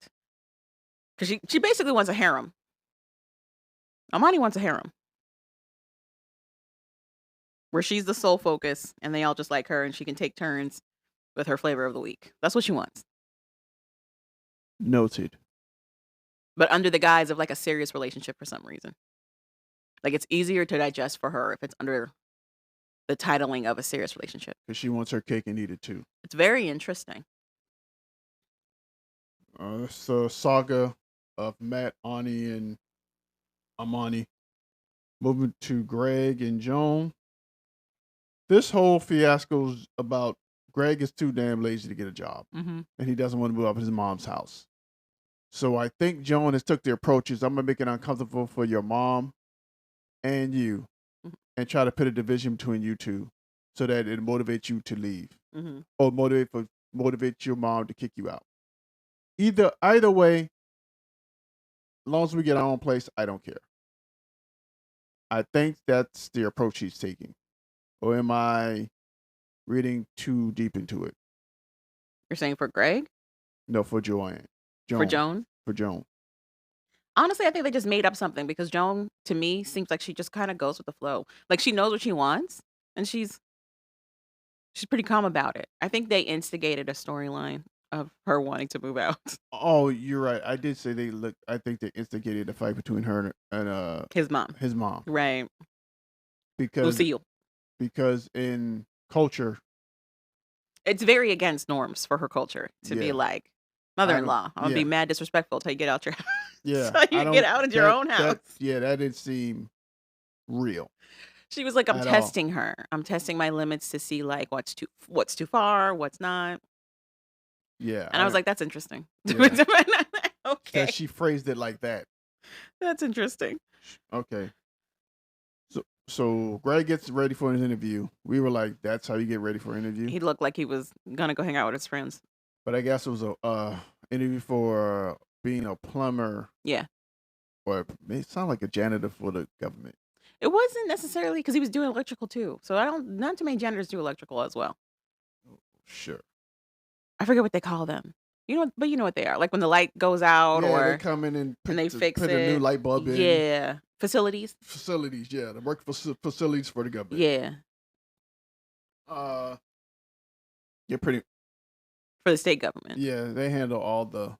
Because she basically wants a harem. Amani wants a harem. Where she's the sole focus and they all just like her and she can take turns with her flavor of the week. That's what she wants. Noted. But under the guise of like a serious relationship for some reason. Like it's easier to digest for her if it's under the titling of a serious relationship. Because she wants her cake and eat it too. It's very interesting. It's the saga of Matt, Ani, and Amani. Moving to Greg and Joan. This whole fiasco is about Greg is too damn lazy to get a job. Mm-hmm. And he doesn't want to move up his mom's house. So I think Joan has took the approaches. I'm going to make it uncomfortable for your mom and you. Mm-hmm. And try to put a division between you two so that it motivates you to leave. Mm-hmm. Or motivate your mom to kick you out. Either way, as long as we get our own place, I don't care. I think that's the approach he's taking. Or am I reading too deep into it? You're saying for Greg? No, for Joanne. For Joan? For Joan. Honestly, I think they just made up something because Joan, to me, seems like she just kind of goes with the flow. Like she knows what she wants, and she's pretty calm about it. I think they instigated a storyline of her wanting to move out. Oh, you're right. I did say they look. I think they instigated a fight between her and His mom, his mom right? because Lucille. in culture, It's very against norms for her culture to be yeah, like, I don't. mother-in-law, I'm gonna be Yeah, mad disrespectful till you get out your house. yeah. So I you get don't. out of your own house. That didn't seem real She was like, I'm at all. testing her. I'm testing my limits to see like what's too far, what's not. Yeah, And I was like, that's interesting. Yeah. Okay. That she phrased it like that. That's interesting. Okay. So Greg gets ready for his interview. We were like, that's how you get ready for an interview. He looked like he was gonna go hang out with his friends. But I guess it was a interview for being a plumber. Yeah. Or it sounded like a janitor for the government. It wasn't necessarily because he was doing electrical too. So not too many janitors do electrical as well. Sure. I forget what they call them. But you know what they are. Like when the light goes out Yeah, they or come in and they fix put it. a new light bulb in. Yeah. Facilities. Facilities, yeah. They work for facilities for the government. Yeah. Yeah, pretty. For the state government. Yeah, they handle all the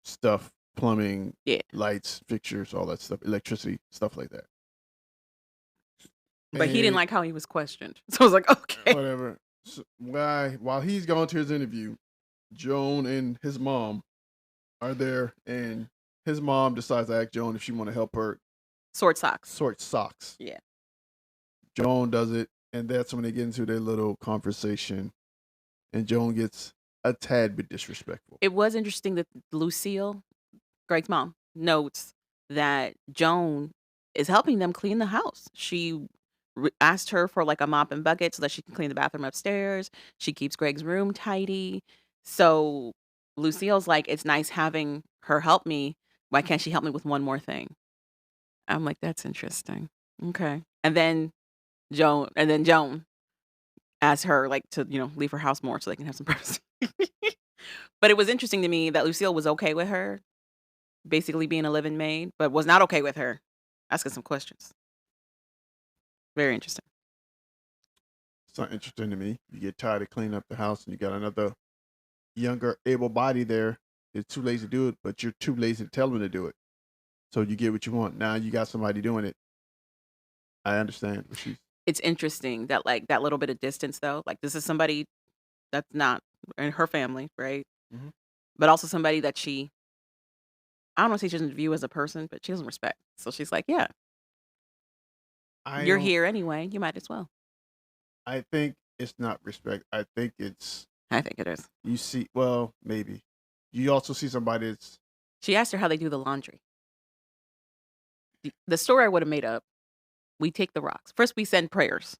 stuff, plumbing, Yeah. lights, fixtures, all that stuff, electricity, stuff like that. But he didn't like how he was questioned. So I was like, okay. Whatever. So while he's going to his interview, Joan and his mom are there, and his mom decides to ask Joan if she want to help her sort socks. Yeah. Joan does it, and that's when they get into their little conversation, and Joan gets a tad bit disrespectful. It was interesting that Lucille, Greg's mom, notes that Joan is helping them clean the house. She asked her for like a mop and bucket so that she can clean the bathroom upstairs. She keeps Greg's room tidy. So Lucille's like, it's nice having her help me. Why can't she help me with one more thing? I'm like, that's interesting. Okay. And then Joan asked her like to, leave her house more so they can have some privacy. But it was interesting to me that Lucille was okay with her basically being a living maid, but was not okay with her asking some questions. Very interesting. It's not interesting to me. You get tired of cleaning up the house, and you got another younger, able body there. It's too lazy to do it, but you're too lazy to tell them to do it. So you get what you want. Now you got somebody doing it. I understand what she's. It's interesting that like that little bit of distance though. Like this is somebody that's not in her family, right? Mhm. But also somebody that I don't want to say she doesn't view as a person, but she doesn't respect. So she's like, yeah, you're here anyway. You might as well. I think it's not respect. I think it is. You see, well, maybe. You also see somebody that's. She asked her how they do the laundry. The story I would have made up. We take the rocks. First, we send prayers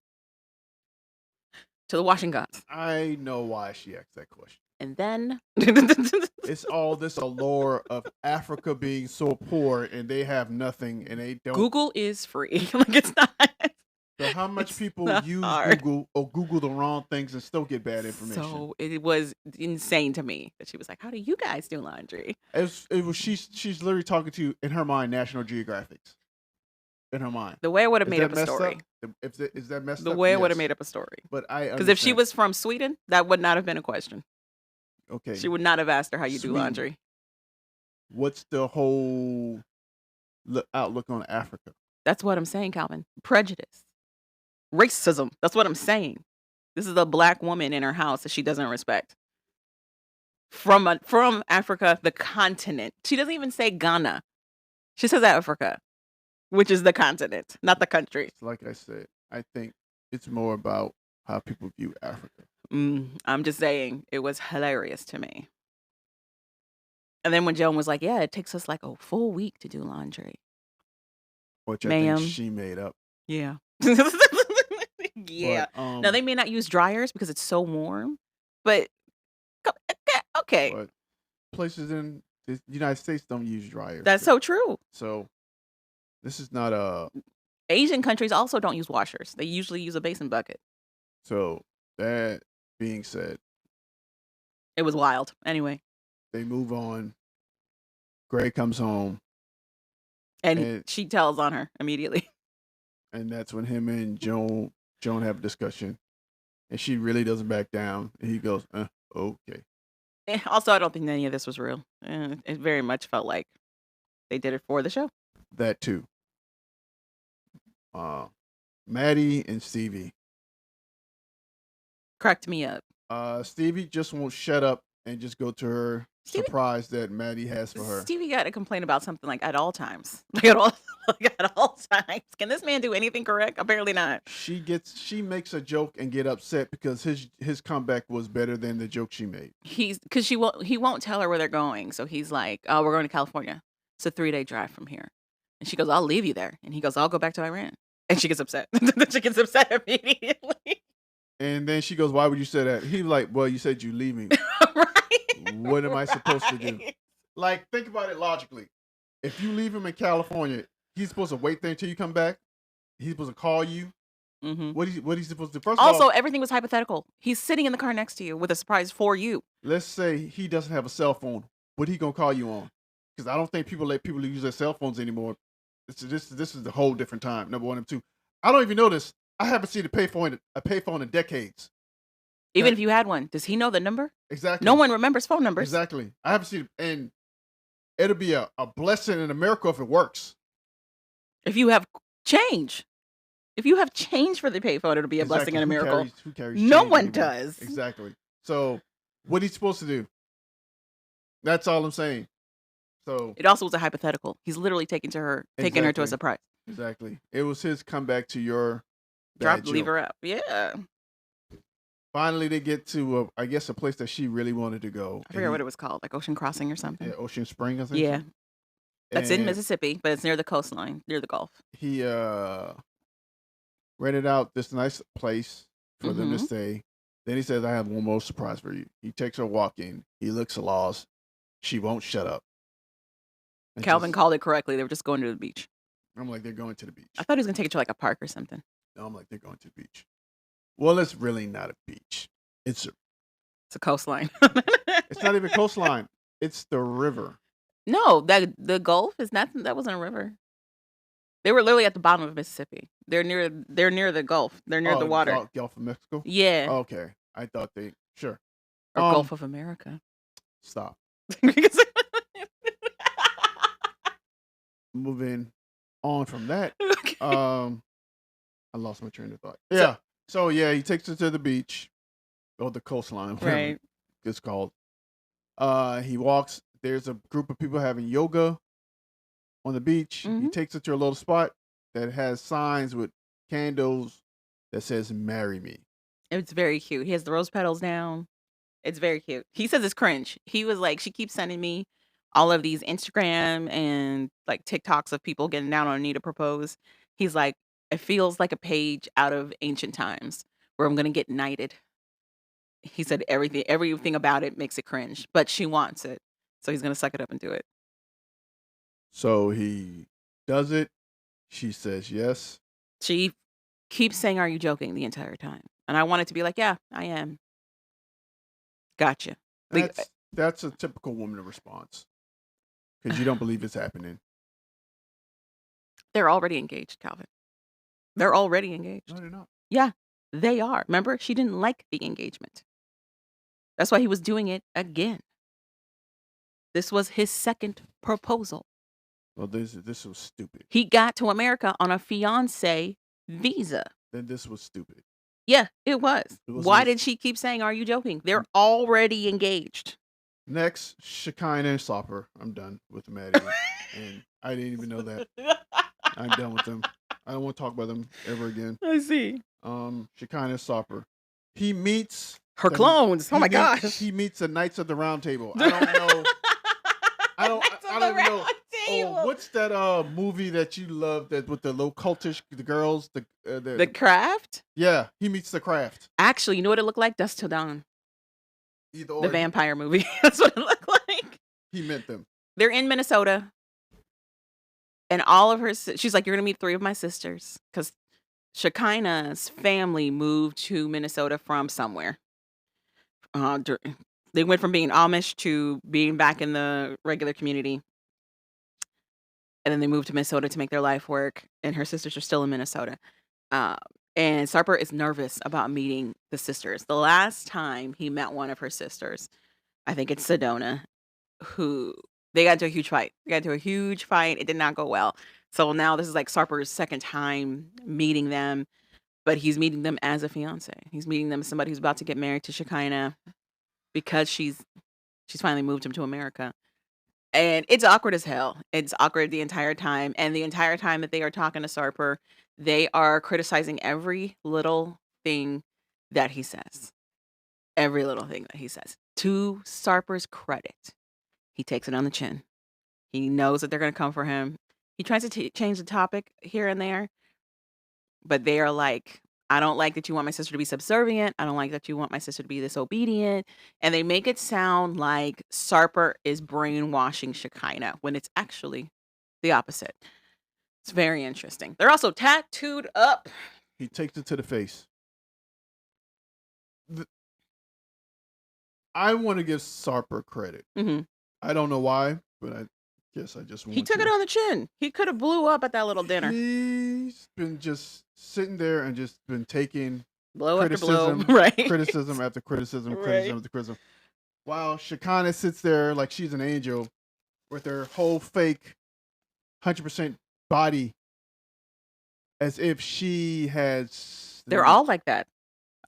to the washing gods. I know why she asked that question. And then it's all this allure of Africa being so poor and they have nothing and they don't. Google is free. Like it's not. So how much people use Google or Google the wrong things and still get bad information? So it was insane to me that she was like, "How do you guys do laundry?" It was she's literally talking to, in her mind, National Geographics. In her mind, the way I would have made up a story. Is that messed up? The way I would have made up a story. But because if she was from Sweden, that would not have been a question. Okay, she would not have asked her how you do laundry. What's the whole outlook on Africa? That's what I'm saying, Calvin. Prejudice, racism. That's what I'm saying. This is a black woman in her house that she doesn't respect. From Africa, the continent. She doesn't even say Ghana. She says Africa. Which is the continent, not the country. Like I said, I think it's more about how people view Africa. I'm just saying, it was hilarious to me. And then when Joan was like, yeah, it takes us like a full week to do laundry. Which I think she made up. Yeah. Yeah. But, now, they may not use dryers because it's so warm, but okay. But places in the United States don't use dryers. That's so true. So this is not a. Asian countries also don't use washers. They usually use a basin bucket. So that being said, it was wild. Anyway, they move on. Greg comes home, And she tells on her immediately. and that's when him and Joan have a discussion, and she really doesn't back down. And he goes, okay. Also, I don't think any of this was real. It very much felt like they did it for the show. That too. Maddie and Stevie. Cracked me up. Stevie just won't shut up and just go to her surprise that Maddie has for her. Stevie got to complain about something like at all times. Like at all times. Can this man do anything correct? Apparently not. She makes a joke and get upset because his comeback was better than the joke she made. He won't tell her where they're going. So he's like, "Oh, we're going to California. It's a 3-day drive from here." And she goes, "I'll leave you there." And he goes, "I'll go back to Iran." And she gets upset. She gets upset immediately. And then she goes, "Why would you say that?" He's like, "Well, you said you leave me. Right. What am I supposed to do?" Like, think about it logically. If you leave him in California, he's supposed to wait there until you come back. He's supposed to call you. Mm-hmm. What he's supposed to do? First Also, of all, everything was hypothetical. He's sitting in the car next to you with a surprise for you. let's say he doesn't have a cell phone. What he gonna call you on? Because I don't think people let people use their cell phones anymore. This is a whole different time. Number one and two. I don't even know this. I haven't seen a payphone in decades. Even if you had one, does he know the number? Exactly. No one remembers phone numbers. Exactly. I haven't seen it, and it'll be a blessing in America if it works. If you have change. If you have change for the payphone, it'll be a blessing and a miracle. Who carries No change one anymore? does. Exactly. So, what he's supposed to do? That's all I'm saying. So It also was a hypothetical. He's literally taking her to a Exactly. surprise. exactly, it was his comeback to your Drop, bad leave joke. her out. Yeah. Finally, they get to I guess a place that she really wanted to go. I forget what it was called, like Ocean Crossing or something. Yeah, Ocean Spring, I think. Yeah. That's in And Mississippi, but it's near the coastline, near the Gulf. He rented out this nice place for them to Mhm. stay. Then he says, "I have one more surprise for you." He takes her walking. He looks lost. She won't shut up. And Calvin just- called it correctly. They were just going to the beach. I'm like, they're going to the beach. I thought he was going to take it to like a park or something. No, I'm like, they're going to the beach. Well, it's really not a beach. It's It's a coastline. not even coastline. It's the river. No, the Gulf is not. That wasn't a river. They were literally at the bottom of Mississippi. They're near the Gulf. They're near the water. Gulf of Mexico. Yeah. Okay, I thought they sure. Or Gulf of America. Stop. Moving on from that. Okay. I lost my train of thought. Yeah. So yeah, he takes her to the beach, or the coastline, whatever Right. it's called. He walks. There's a group of people having yoga on the beach. He Mhm. takes her to a little spot that has signs with candles that says "Marry Me." It's very cute. He has the rose petals down. It's very cute. He says it's cringe. He was like, she keeps sending me all of these Instagram and like TikToks of people getting down on a knee to propose. He's like, it feels like a page out of ancient times where I'm gonna get knighted. He said everything about it makes it cringe, but she wants it. So he's gonna suck it up and do it. So he does it. She says yes. She keeps saying, "Are you joking?" the entire time. And I wanted to be like, yeah, I am. Gotcha. Like, That's a typical woman response because you don't believe it's happening. they're already engaged, Calvin. They're already engaged. No, they're not. Yeah, they are. Remember, she didn't like the engagement. That's why he was doing it again. This was his second proposal. Well, this was stupid. He got to America on a fiance visa. Then this was stupid. Yeah, it was. It was Why a- did she keep saying, "Are you joking?" They're already engaged. Next, Shekinah and Sopper. I'm done with Maddie, and I didn't even know that. I'm done with them. I don't want to talk about them ever again. I see. Shekinah and Sopper. He meets Her the- clones. Oh he my meets- gosh. He meets the Knights of the Round Table. I don't know. I don't even know. Oh, what's that movie that you love that with the low cultish the girls The Craft? yeah, he meets the Craft. Actually, you know what it looked like? Dusk Till Dawn. Either or The vampire movie. That's what it looked like. he met them. They're in Minnesota. And all of her, she's like, "You're going to meet 3 of my sisters." Because Shekinah's family moved to Minnesota from somewhere. They went from being Amish to being back in the regular community. and then they moved to Minnesota to make their life work, and her sisters are still in Minnesota. Um, and Sarper is nervous about meeting the sisters. The last time he met one of her sisters, I think it's Sedona, who they got into a huge fight. They got into a huge fight. It did not go well. So now this is like Sarper's second time meeting them, but he's meeting them as a fiance. He's meeting them as somebody who's about to get married to Shekinah because she's finally moved him to America. And it's awkward as hell. It's awkward the entire time. And the entire time that they are talking to Sarper, they are criticizing every little thing that he says. Every little thing that he says. To Sarper's credit, he takes it on the chin. He knows that they're going to come for him. He tries to change the topic here and there, but they are like, I don't like that you want my sister to be subservient. I don't like that you want my sister to be disobedient. And they make it sound like Sarper is brainwashing Shekinah when it's actually the opposite. It's very interesting. They're also tattooed up. He takes it to the face. I want to give Sarper credit. Mm-hmm. I don't know why, but I guess I just want He took it on the chin. He could have blew up at that little dinner. He's been just sitting there and just been taking blow criticism, after blow, right? criticism after criticism, Right. criticism after criticism. While Shekinah sits there like she's an angel with her whole fake 100% body as if she has... They're all like that.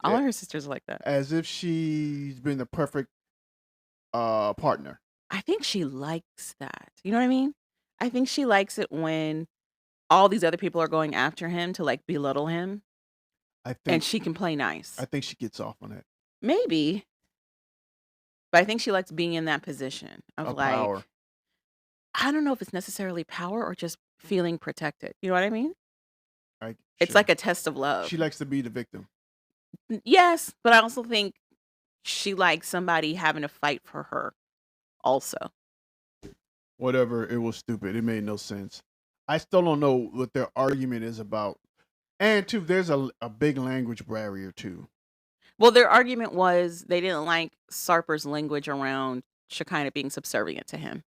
All Yeah. of her sisters are like that. As if she's been the perfect partner. I think she likes that. You know what I mean? I think she likes it when all these other people are going after him to like belittle him, I and think she can play nice. I think she gets off on that. Maybe, but I think she likes being in that position of Of like, power. I don't know if it's necessarily power or just feeling protected. You know what I mean? It's Sure. like a test of love. She likes to be the victim. Yes, but I also think she likes somebody having to fight for her also. Whatever, it was stupid. It made no sense. I still don't know what their argument is about. And too, there's a big language barrier too. Well, their argument was they didn't like Sarper's language around Shekinah being subservient to him.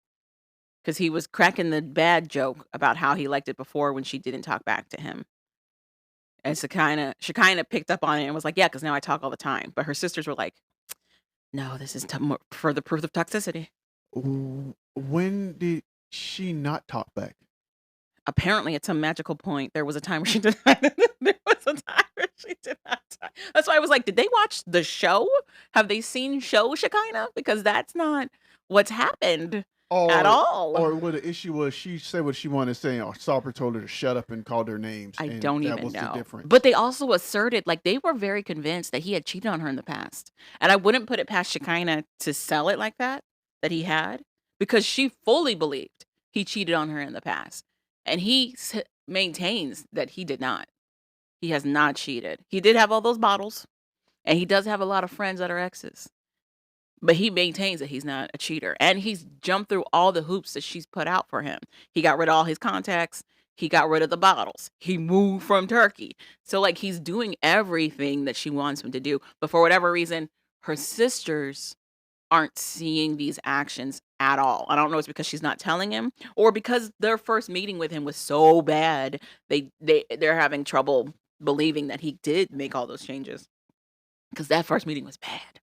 Because he was cracking the bad joke about how he liked it before when she didn't talk back to him. And Shekinah picked up on it and was like, yeah, because now I talk all the time. But her sisters were like, no, this is further proof of toxicity. When did she not talk back? Apparently, at some magical point, there was a time where she did not. There was a time where she did not talk. That's why I was like, did they watch the show? Have they seen show Shekinah? Because that's not what's happened at all. Or what the issue was, she said what she wanted to say, or Sarper told her to shut up and called her names. I and don't that even was know. The difference. But they also asserted, like, they were very convinced that he had cheated on her in the past. And I wouldn't put it past Shekinah to sell it like that he had, because she fully believed he cheated on her in the past. And he maintains that he did not. He has not cheated. He did have all those bottles, and he does have a lot of friends that are exes. But he maintains that he's not a cheater. And he's jumped through all the hoops that she's put out for him. He got rid of all his contacts. He got rid of the bottles. He moved from Turkey. So, like, he's doing everything that she wants him to do. But for whatever reason, her sisters aren't seeing these actions at all. I don't know if it's because she's not telling him or because their first meeting with him was so bad. They're having trouble believing that he did make all those changes. Because that first meeting was bad.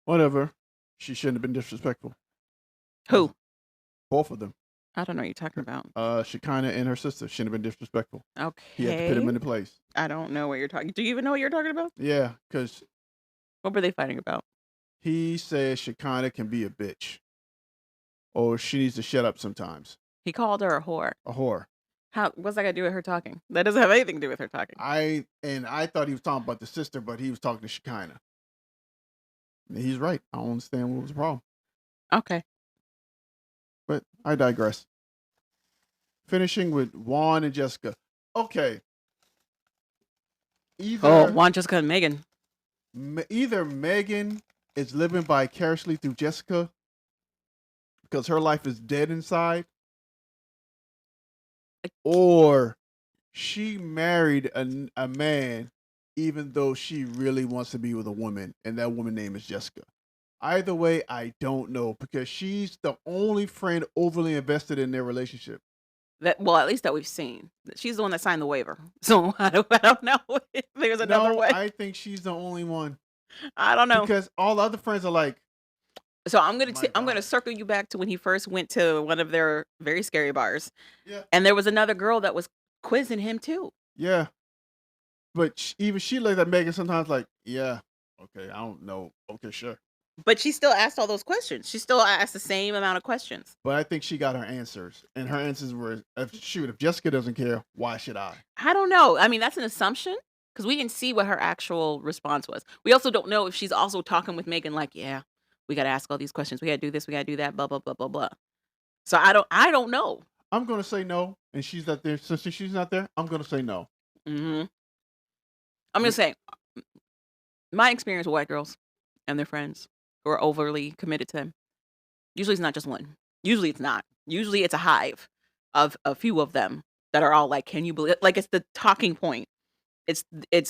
Whatever. She shouldn't have been disrespectful. Who? Both of them. I don't know what you're talking about. Shekinah and her sister shouldn't have been disrespectful. Okay. He had to put him into place. I don't know what you're talking. Do you even know what you're talking about? Yeah, because What were they fighting about? he says Shekinah can be a bitch. Or she needs to shut up sometimes. He called her a whore. A whore. What's that got to do with her talking? That doesn't have anything to do with her talking. I thought he was talking about the sister, but he was talking to Shekinah. And he's right. I don't understand what was the problem. Okay. But I digress. Finishing with Juan and Jessica. Okay. Juan, Jessica, and Megan. Either Megan is living vicariously through Jessica because her life is dead inside, or she married a man even though she really wants to be with a woman, and that woman name is Jessica. Either way, I don't know because she's the only friend overly invested in their relationship. Well, at least that we've seen. She's the one that signed the waiver. So I don't know if there's another No, way. I think she's the only one I don't know. because all the other friends are like, So my I'm gonna God. circle you back to when he first went to one of their very scary bars, Yeah, and there was another girl that was quizzing him too. yeah. But even she looks at Megan sometimes like, yeah, okay, I don't know. Okay, sure. But she still asked all those questions. She still asked the same amount of questions. But I think she got her answers. And her answers were, if Jessica doesn't care, why should I? I don't know. I mean, that's an assumption because we didn't see what her actual response was. We also don't know if she's also talking with Megan like, yeah, we got to ask all these questions. We got to do this. We got to do that. Blah blah blah blah blah. So I don't know. I'm going to say no. And she's not there. So since she's not there, I'm going to say no. Hmm I'm gonna say my experience with white girls and their friends who are overly committed to them. Usually it's not just one. Usually it's not. Usually it's a hive of a few of them that are all like, "Can you believe?" Like it's the talking point. It's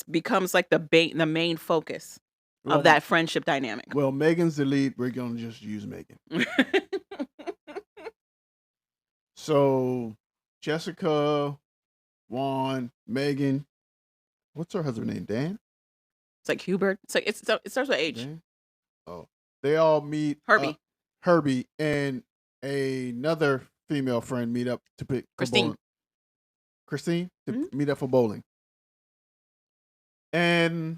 becomes like the main focus Well, of that friendship dynamic. Well, Megan's the lead. We're going to just use Megan. So Jessica, Juan, Megan. What's her husband name? Dan? It's like Hubert. It's like it starts with H. Dan? Oh. They all meet. Herbie. Herbie and another female friend meet up to pick Christine. Christine to meet up for bowling. And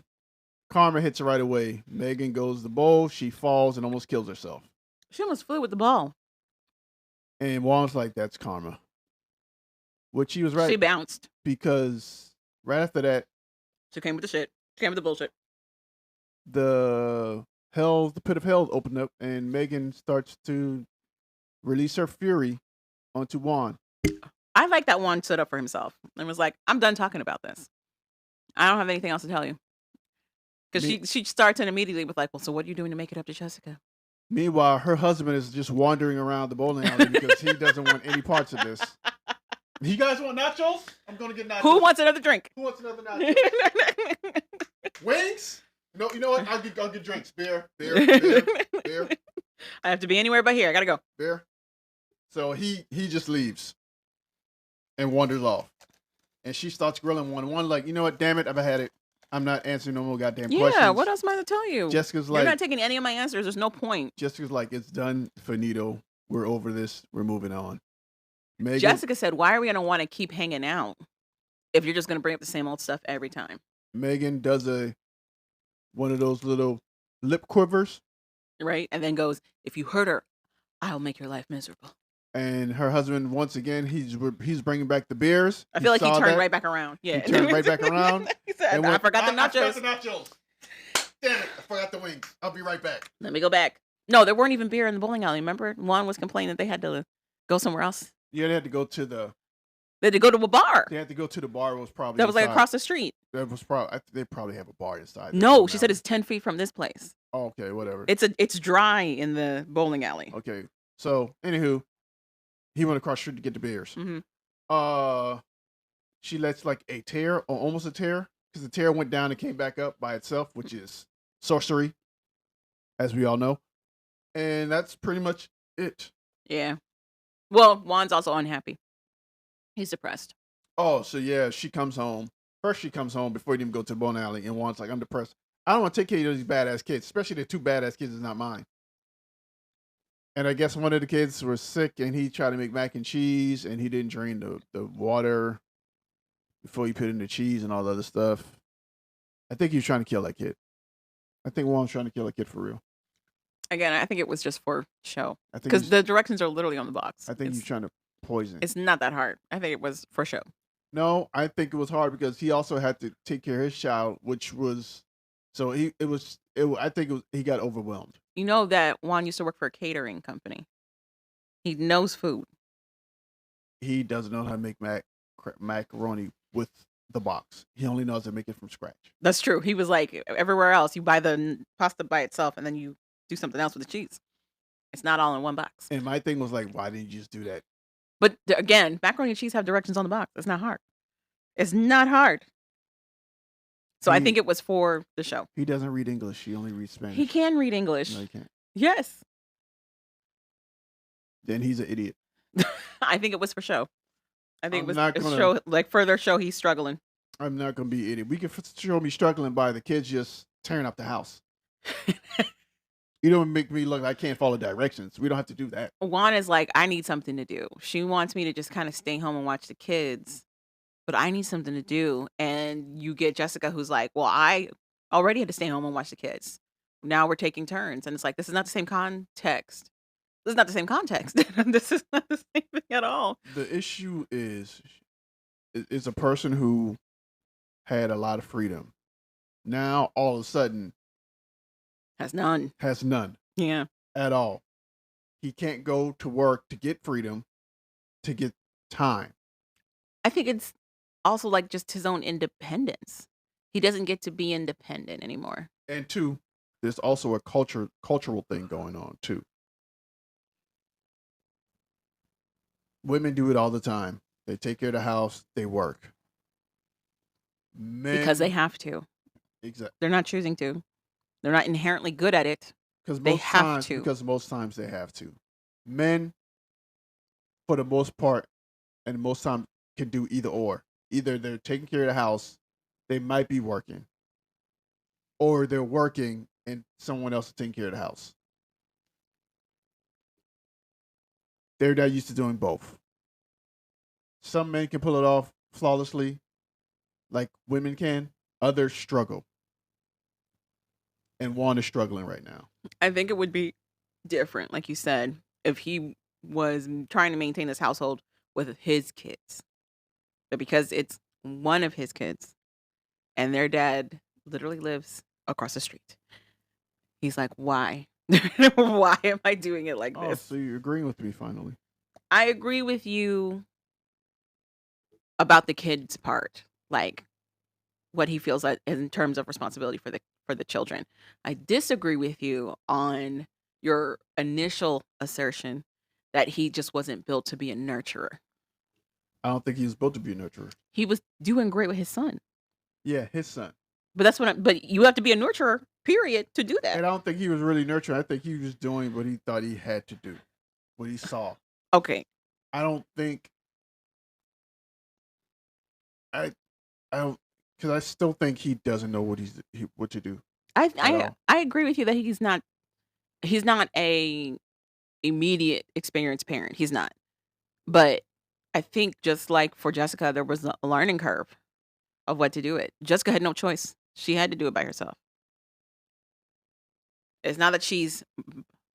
karma hits her right away. Megan goes to bowl. She falls and almost kills herself. She almost flew with the ball. And Juan's like, that's karma. Which she was right. She bounced. Because right after that, She came with the shit. She came with the bullshit. the pit of hell opened up and Megan starts to release her fury onto Juan. I like that Juan stood up for himself and was like, "I'm done talking about this. I don't have anything else to tell you." Because she starts in immediately with like, "Well, so what are you doing to make it up to Jessica?" Meanwhile, her husband is just wandering around the bowling alley because he doesn't want any parts of this. You guys want nachos? I'm going to get nachos. Who wants another drink? Who wants another nacho? Wings? No, you know what? I'll get drinks. Beer. I have to be anywhere but here. I gotta go. Beer. So he just leaves and wanders off. And she starts grilling Juan like, you know what? Damn it, I've had it. I'm not answering no more goddamn questions. Yeah, what else am I to tell you? Jessica's like, you're not taking any of my answers. There's no point. Jessica's like, it's done, finito. We're over this. We're moving on. Megan, Jessica said, "Why are we gonna want to keep hanging out if you're just gonna bring up the same old stuff every time?" Megan does one of those little lip quivers. Right? And then goes, "If you hurt her, I'll make your life miserable." And her husband, once again, he's bringing back the beers. I feel like he turned right back around. Yeah. He turned right back around. He said, I forgot the nachos. I forgot the nachos. Damn it, I forgot the wings. I'll be right back. Let me go back. No, there weren't even beer in the bowling alley. Remember? Juan was complaining that they had to go somewhere else. Yeah, they had to go to the... They had to go to a bar. They had to go to the bar. It was probably that was like inside. across the street. That was probably... They probably have a bar inside. No, she said it's 10 feet from this place. Oh, okay, whatever. It's dry in the bowling alley. Okay, so, anywho, he went across the street to get the beers. Mm-hmm. She lets like a tear, or almost a tear, because the tear went down and came back up by itself, which is sorcery, as we all know. And that's pretty much it. Yeah. Well, Juan's also unhappy. He's depressed. Oh, so yeah, she comes home. First, she comes home before he even go to the bowling alley, and Juan's like, I'm depressed. I don't want to take care of these badass kids, especially the two badass kids is not mine. And I guess one of the kids was sick, and he tried to make mac and cheese, and he didn't drain the water before he put in the cheese and all the other stuff. I think he was trying to kill that kid. I think Juan's trying to kill that kid for real. Again, I think it was just for show. I think Because the directions are literally on the box. I think he's trying to poison. It's not that hard. I think it was for show. No, I think it was hard because he also had to take care of his child, which was... So I think he got overwhelmed. You know that Juan used to work for a catering company. He knows food. He doesn't know how to make macaroni with the box. He only knows how to make it from scratch. That's true. He was like, everywhere else, you buy the pasta by itself and then you do something else with the cheese. It's not all in one box. And my thing was like, why didn't you just do that? But again, macaroni and cheese have directions on the box. It's not hard. It's not hard. So I think it was for the show. He doesn't read English. He only reads Spanish. He can read English. No, he can't. Yes. then he's an idiot. I think it was for show. I think it I'm was not a gonna. show, like further show he's struggling. I'm not gonna be an idiot. We can show me struggling by the kids just tearing up the house. You don't make me look like I can't follow directions. We don't have to do that. Juan is like, I need something to do. She wants me to just kind of stay home and watch the kids, but I need something to do. And you get Jessica, who's like, well, I already had to stay home and watch the kids. Now we're taking turns. And it's like, this is not the same context. This is not the same context. This is not the same thing at all. The issue is a person who had a lot of freedom. Now all of a sudden Has none. has none Yeah. at all. He can't go to work to get freedom, to get time. I think it's also like just his own independence. He doesn't get to be independent anymore. And two, there's also a cultural thing going on too. Women do it all the time. They take care of the house, they work. Men, Because they have to. exactly. They're not choosing to. They're not inherently good at it. They have to. Because most times they have to. Men, for the most part, and most times can do either or. Either they're taking care of the house, they might be working, or they're working and someone else is taking care of the house. They're not used to doing both. Some men can pull it off flawlessly, like women can. Others struggle. And Juan is struggling right now. I think it would be different, like you said, if he was trying to maintain this household with his kids. But because it's one of his kids and their dad literally lives across the street, he's like, why? Why am I doing it like Oh, this? so you're agreeing with me finally. I agree with you about the kids part, like what he feels like in terms of responsibility for the children. I disagree with you on your initial assertion that he just wasn't built to be a nurturer. I don't think he was built to be a nurturer. He was doing great with his son. Yeah, his son. But that's what but you have to be a nurturer, period, to do that. And I don't think he was really nurturing. I think he was doing what he thought he had to do, what he saw. Okay. I don't think I don't, because I still think he doesn't know what to do. I agree with you that he's not a immediate experienced parent. He's not. But I think just like for Jessica, there was a learning curve of what to do it. Jessica had no choice. She had to do it by herself. It's not that she's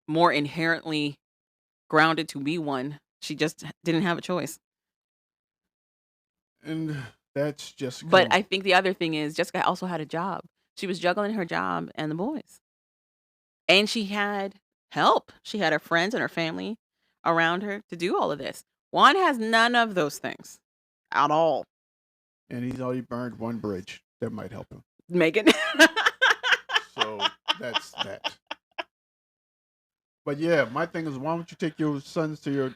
more inherently grounded to be one. She just didn't have a choice. And that's just. But I think the other thing is Jessica also had a job. She was juggling her job and the boys. And she had help. She had her friends and her family around her to do all of this. Juan has none of those things at all. And he's already burned one bridge that might help him. Megan. So that's that. But yeah, my thing is, why don't you take your sons to your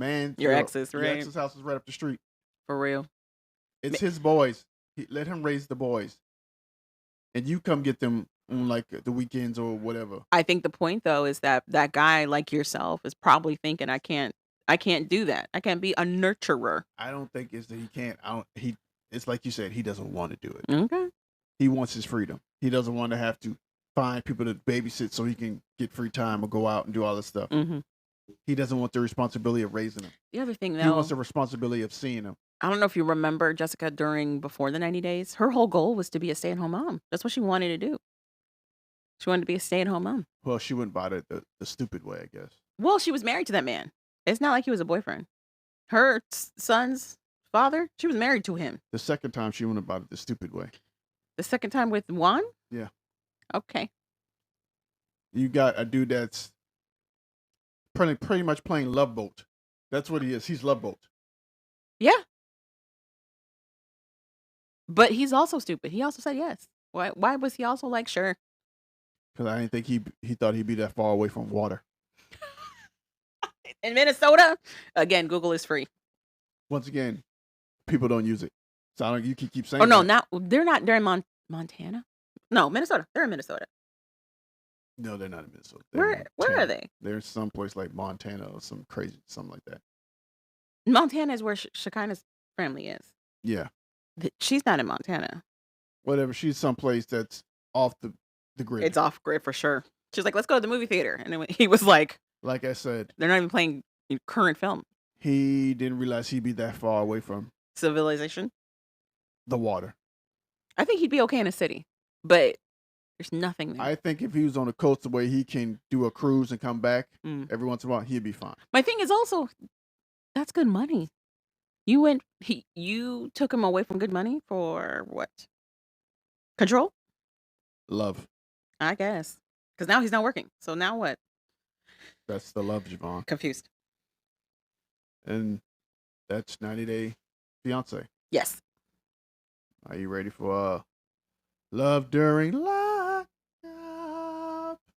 ex's, right? Your ex's house is right up the street. For real. It's his boys. Let him raise the boys. And you come get them on like the weekends or whatever. I think the point though is that guy like yourself is probably thinking I can't do that. I can't be a nurturer. I don't think it's that he can't. It's like you said, he doesn't want to do it. Okay. He wants his freedom. He doesn't want to have to find people to babysit so he can get free time or go out and do all this stuff. Mm-hmm. He doesn't want the responsibility of raising them. The other thing though, he wants the responsibility of seeing them. I don't know if you remember Jessica before the 90 days, her whole goal was to be a stay-at-home mom. That's what she wanted to do. She wanted to be a stay-at-home mom. Well, she went about it the stupid way, I guess. Well, she was married to that man. It's not like he was a boyfriend. Her son's father, she was married to him. The second time she went about it the stupid way. The second time with Juan? Yeah. Okay. You got a dude that's pretty much playing Love Boat. That's what he is. He's Love Boat. Yeah. But he's also stupid. He also said yes. Why was he also like, sure? Because I didn't think he thought he'd be that far away from water. In Minnesota? Again, Google is free. Once again, people don't use it. So you can keep saying Oh, no, that. they're not. They're in Montana? No, Minnesota. They're in Minnesota. No, they're not in Minnesota. They're in Where are Montana. they? They're someplace like Montana or some crazy something like that. Montana is where Shekinah's family is. Yeah, She's not in Montana. whatever. She's someplace that's off the grid. It's off grid for sure. She's like, let's go to the movie theater. And then he was like, Like I said, they're not even playing current film. he didn't realize he'd be that far away from Civilization. the water. I think he'd be okay in a city, but there's nothing there. I think if he was on the coast where he can do a cruise and come back every once in a while, he'd be fine. My thing is also, that's good money. You took him away from good money for what? Control? Love. I guess. Because now he's not working. So now what? That's the love, Javon. Confused. And that's 90 Day Fiance. Yes. Are you ready for Love During Lockup?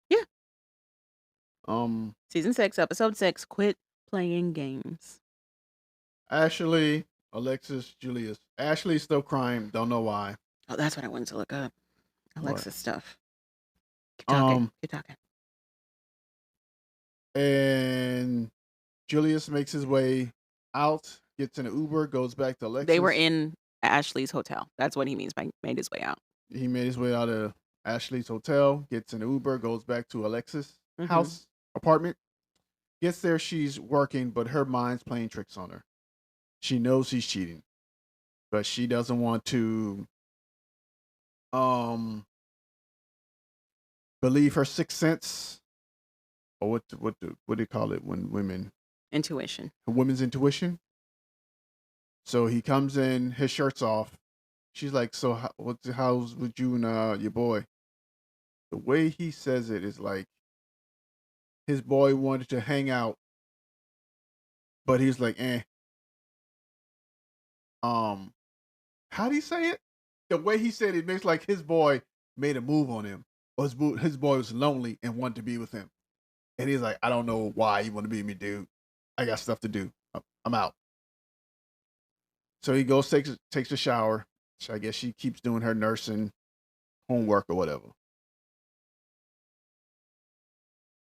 Yeah. Season 6, episode 6, Quit Playing Games. Ashley, Alexis, Julius. Ashley's still crying. Don't know why. Oh, that's what I wanted to look up. Alexis stuff. Keep talking. And Julius makes his way out, gets in an Uber, goes back to Alexis. They were in Ashley's hotel. That's what he means by made his way out. He made his way out of Ashley's hotel, gets in an Uber, goes back to Alexis' house, apartment. Gets there, she's working, but her mind's playing tricks on her. She knows he's cheating, but she doesn't want to believe her sixth sense, or what do you call it when women? Intuition. A woman's intuition. So he comes in, his shirt's off. She's like, "So how's with you and your boy?" The way he says it is like his boy wanted to hang out, but he's like, "Eh." How do you say it? The way he said it makes like his boy made a move on him, or his boy was lonely and wanted to be with him, and he's like, "I don't know why you want to be with me, dude. I got stuff to do. I'm out." So he goes, takes a shower. So I guess she keeps doing her nursing homework or whatever.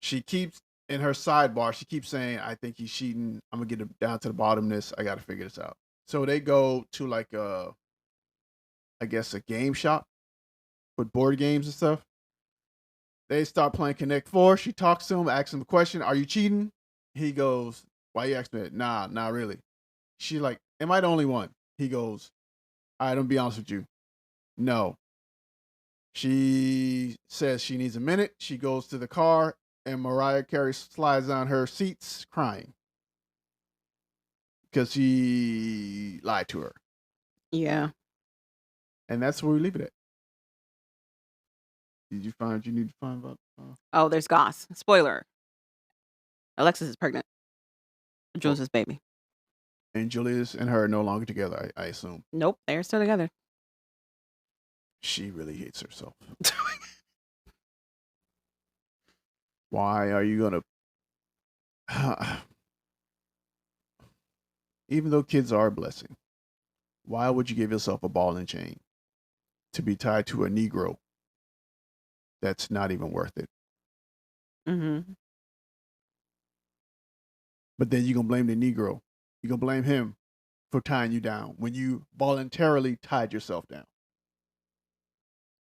She keeps in her sidebar. She keeps saying, "I think he's cheating. I'm gonna get down to the bottom of this. I got to figure this out." So they go to like I guess a game shop with board games and stuff. They start playing Connect Four. She talks to him, asks him a question: "Are you cheating?" He goes, "Why you asking me that?" "Nah, not really." She's like, "Am I the only one?" He goes, "All right, I'm gonna be honest with you. No." She says she needs a minute. She goes to the car, and Mariah Carey slides on her seats crying because he lied to her. Yeah. And that's where we leave it at. Did you find what you need to find about? Oh, there's Goss. Spoiler. Alexis is pregnant. Jules' baby. And Julius and her are no longer together, I assume. Nope, they're still together. She really hates herself. Why are you going to... Even though kids are a blessing, why would you give yourself a ball and chain to be tied to a Negro that's not even worth it? Mm-hmm. But then you're going to blame the Negro. You're going to blame him for tying you down when you voluntarily tied yourself down.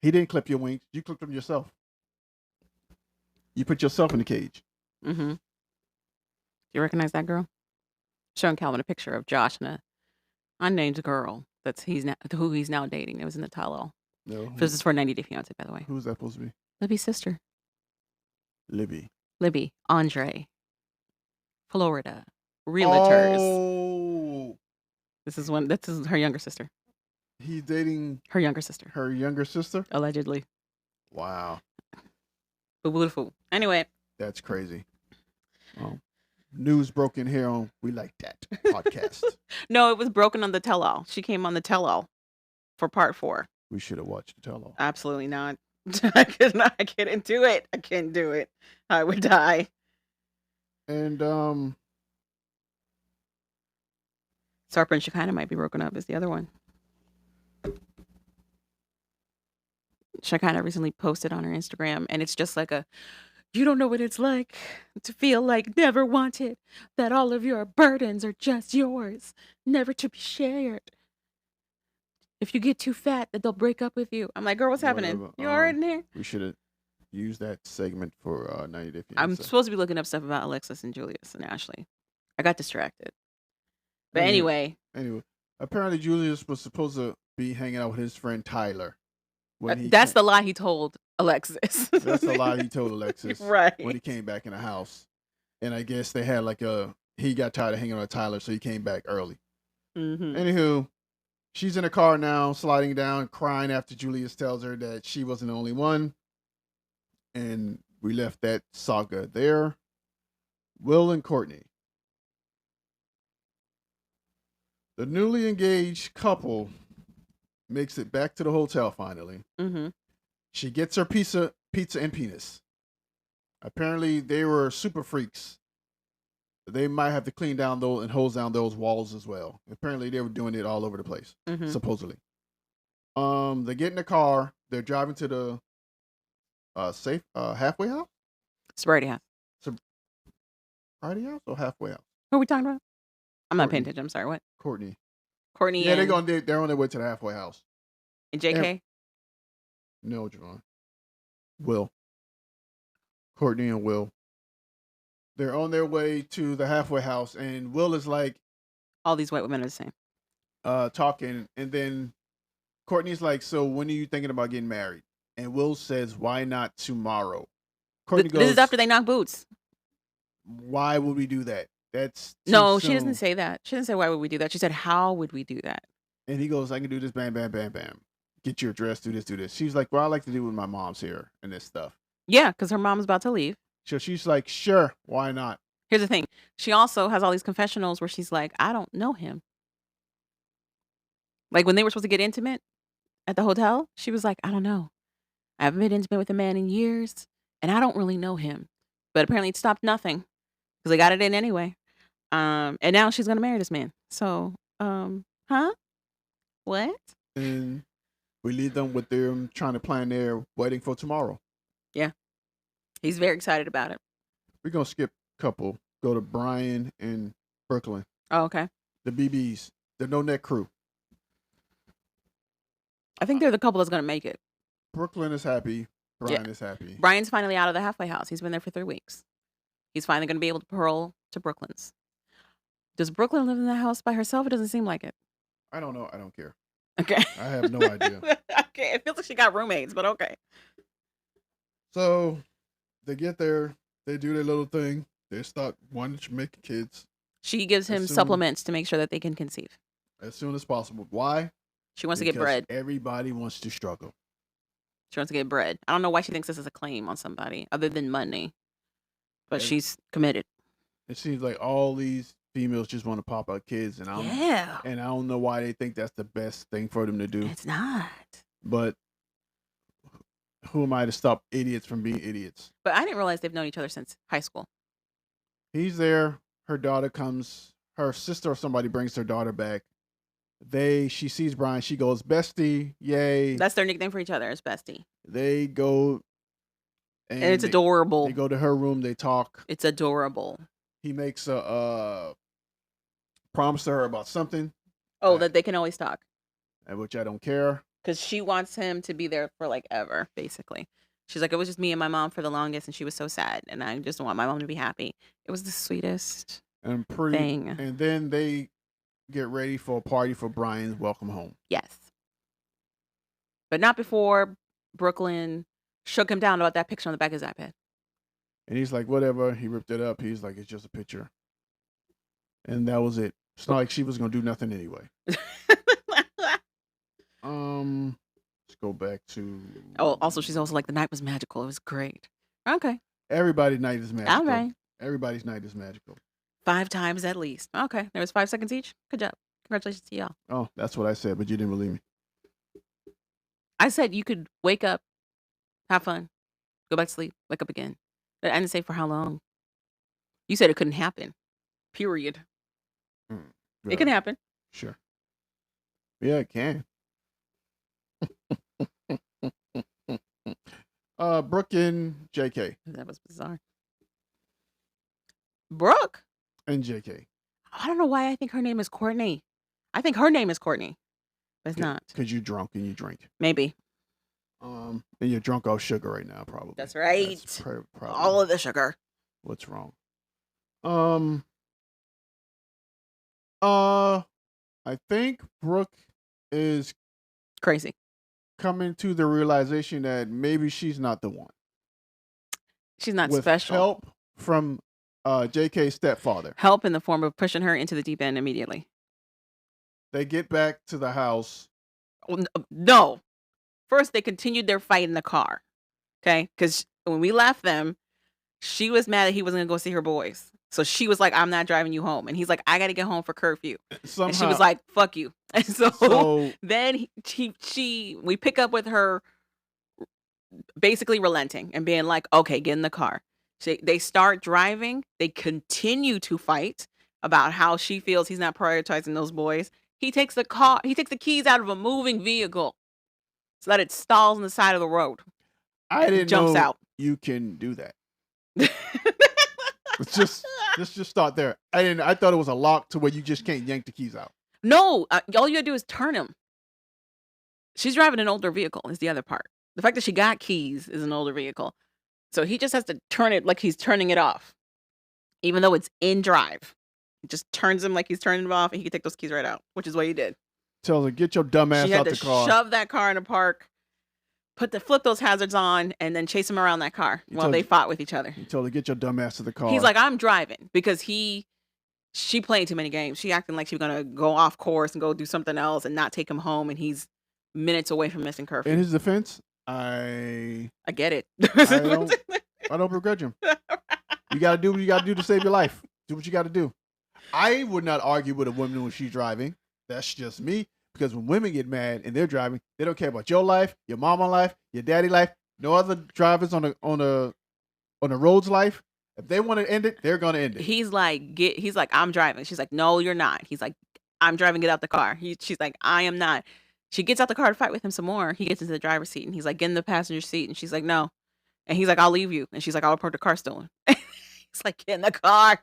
He didn't clip your wings. You clipped them yourself. You put yourself in the cage. Mm-hmm. Do you recognize that girl? Showing Calvin a picture of Josh and a unnamed girl who he's now dating. It was in the tell-all. No. This is for 90 Day Fiance, by the way. Who's that supposed to be? Libby's sister. Libby. Andre. Florida. Realtors. Oh. This is her younger sister. He's dating her younger sister. Her younger sister? Allegedly. Wow. Beautiful. Anyway. That's crazy. News broken here on We Like That podcast. No, it was broken on the tell-all. She came on the tell-all for part 4. We should have watched the tell-all. Absolutely not. I couldn't do it. I can't do it. I would die. And Sharpe and Shekinah might be broken up is the other one. which I kind of recently posted on her Instagram, and it's just like you don't know what it's like to feel like never wanted, that all of your burdens are just yours, never to be shared. If you get too fat, that they'll break up with you. I'm like, girl, what's happening? Whatever. You all right in here? We should have used that segment for 90 Day I'm Fiance. supposed to be looking up stuff about Alexis and Julius and Ashley. I got distracted. But Anyway, anyway, apparently Julius was supposed to be hanging out with his friend Tyler. that's the lie he told Alexis. That's the lie he told Alexis Right. when he came back in the house. And I guess they had he got tired of hanging out with Tyler, so he came back early. Mm-hmm. Anywho, she's in the car now, sliding down, crying after Julius tells her that she wasn't the only one. And we left that saga there. Will and Courtney. The newly engaged couple makes it back to the hotel finally. Mm-hmm. She gets her pizza and penis. Apparently, they were super freaks. They might have to clean down those and hose down those walls as well. Apparently, they were doing it all over the place, supposedly. They get in the car. They're driving to the halfway house? Sobriety house. Sobriety house or halfway house? Who are we talking about? I'm not paying Courtney. attention. I'm sorry. What? Courtney. Courtney. Yeah, and they're on their way to the halfway house. And JK. No, John. Will. Courtney and Will. They're on their way to the halfway house, and Will is like, all these white women are the same. Talking, and then Courtney's like, so when are you thinking about getting married? And Will says, why not tomorrow? Courtney goes, this is after they knock boots. Why would we do that? That's No, too she doesn't soon. say that. She doesn't say why would we do that. She said, how would we do that? And he goes, I can do this, bam, bam, bam, bam. Get your address, do this. She's like, well, I like to do it when my mom's here and this stuff. Yeah, because her mom's about to leave. So she's like, sure, why not? Here's the thing. She also has all these confessionals where she's like, I don't know him. Like when they were supposed to get intimate at the hotel, she was like, I don't know. I haven't been intimate with a man in years, and I don't really know him. But apparently it stopped nothing because they got it in anyway. And now she's going to marry this man. So, huh? What? And we leave them with them trying to plan their wedding for tomorrow. Yeah. He's very excited about it. We're going to skip a couple. Go to Brian and Brooklyn. Oh, okay. The BBs. The No Neck Crew. I think they're the couple that's going to make it. Brooklyn is happy. Brian is happy. Brian's finally out of the halfway house. He's been there for 3 weeks. He's finally going to be able to parole to Brooklyn's. Does Brooklyn live in the house by herself? It doesn't seem like it. I don't know. I don't care. Okay. I have no idea. Okay. It feels like she got roommates, but okay. So they get there. They do their little thing. They start wanting to make kids. She gives him supplements to make sure that they can conceive. As soon as possible. Why? She wants to get bread. Everybody wants to struggle. She wants to get bread. I don't know why she thinks this is a claim on somebody other than money. But she's committed. It seems like all these females just want to pop out kids, and I don't know why they think that's the best thing for them to do. It's not. But who am I to stop idiots from being idiots? But I didn't realize they've known each other since high school. He's there. Her daughter comes. Her sister or somebody brings their daughter back. She sees Brian. She goes, bestie, yay. That's their nickname for each other, is bestie. They go. And it's adorable. They go to her room. They talk. It's adorable. He makes a promise to her about something. Oh, that they can always talk. Which I don't care. Because she wants him to be there for like ever, basically. She's like, it was just me and my mom for the longest, and she was so sad, and I just want my mom to be happy. It was the sweetest thing. And then they get ready for a party for Brian's welcome home. Yes. But not before Brooklyn shook him down about that picture on the back of his iPad. And he's like, whatever. He ripped it up. He's like, it's just a picture. And that was it. It's not like she was going to do nothing anyway. Let's go back to... Oh, also, she's also like, the night was magical. It was great. Okay. Everybody's night is magical. All right. Everybody's night is magical. 5 times at least. Okay. There was 5 seconds each. Good job. Congratulations to y'all. Oh, that's what I said, but you didn't believe me. I said you could wake up, have fun, go back to sleep, wake up again. I didn't say for how long. You said it couldn't happen. Period. It can happen. Sure. Yeah, it can. Brooke and JK. That was bizarre. Brooke? And JK. I don't know why I think her name is Courtney. I think her name is Courtney, but it's not. Because you're drunk and you drink. Maybe. And you're drunk off sugar right now, probably. That's right. That's probably all of the sugar. What's wrong? I think Brooke is crazy, coming to the realization that maybe she's not the one. She's not With special. Help from JK's stepfather. Help in the form of pushing her into the deep end immediately. They get back to the house. No. First, they continued their fight in the car. Okay? Because when we left them, she was mad that he wasn't going to go see her boys. So she was like, I'm not driving you home. And he's like, I got to get home for curfew. Somehow, and she was like, fuck you. And so then we pick up with her basically relenting and being like, okay, get in the car. They start driving. They continue to fight about how she feels he's not prioritizing those boys. He takes the keys out of a moving vehicle so that it stalls on the side of the road. I didn't jumps know out. You can do that. Let's just start there. I thought it was a lock to where you just can't yank the keys out. No, all you gotta do is turn them. She's driving an older vehicle is the other part. The fact that she got keys is an older vehicle. So he just has to turn it like he's turning it off. Even though it's in drive. He just turns him like he's turning it off and he can take those keys right out, which is what he did. Tells her, get your dumb ass out the car. She had to shove that car in the park, flip those hazards on, and then chase him around that car while they fought with each other. He told her, get your dumb ass to the car. He's like, I'm driving because she played too many games. She acting like she was going to go off course and go do something else and not take him home. And he's minutes away from missing curfew. In his defense, I get it. I don't begrudge him. You got to do what you got to do to save your life. Do what you got to do. I would not argue with a woman when she's driving. That's just me. Because when women get mad and they're driving, they don't care about your life, your mama life, your daddy life, no other drivers on the road's life. If they want to end it, they're gonna end it. He's like, I'm driving. She's like, no, you're not. He's like, I'm driving. Get out the car. She's like, I am not. She gets out the car to fight with him some more. He gets into the driver's seat and he's like, get in the passenger seat. And she's like, no. And he's like, I'll leave you. And she's like, I'll report the car stolen. He's like, get in the car.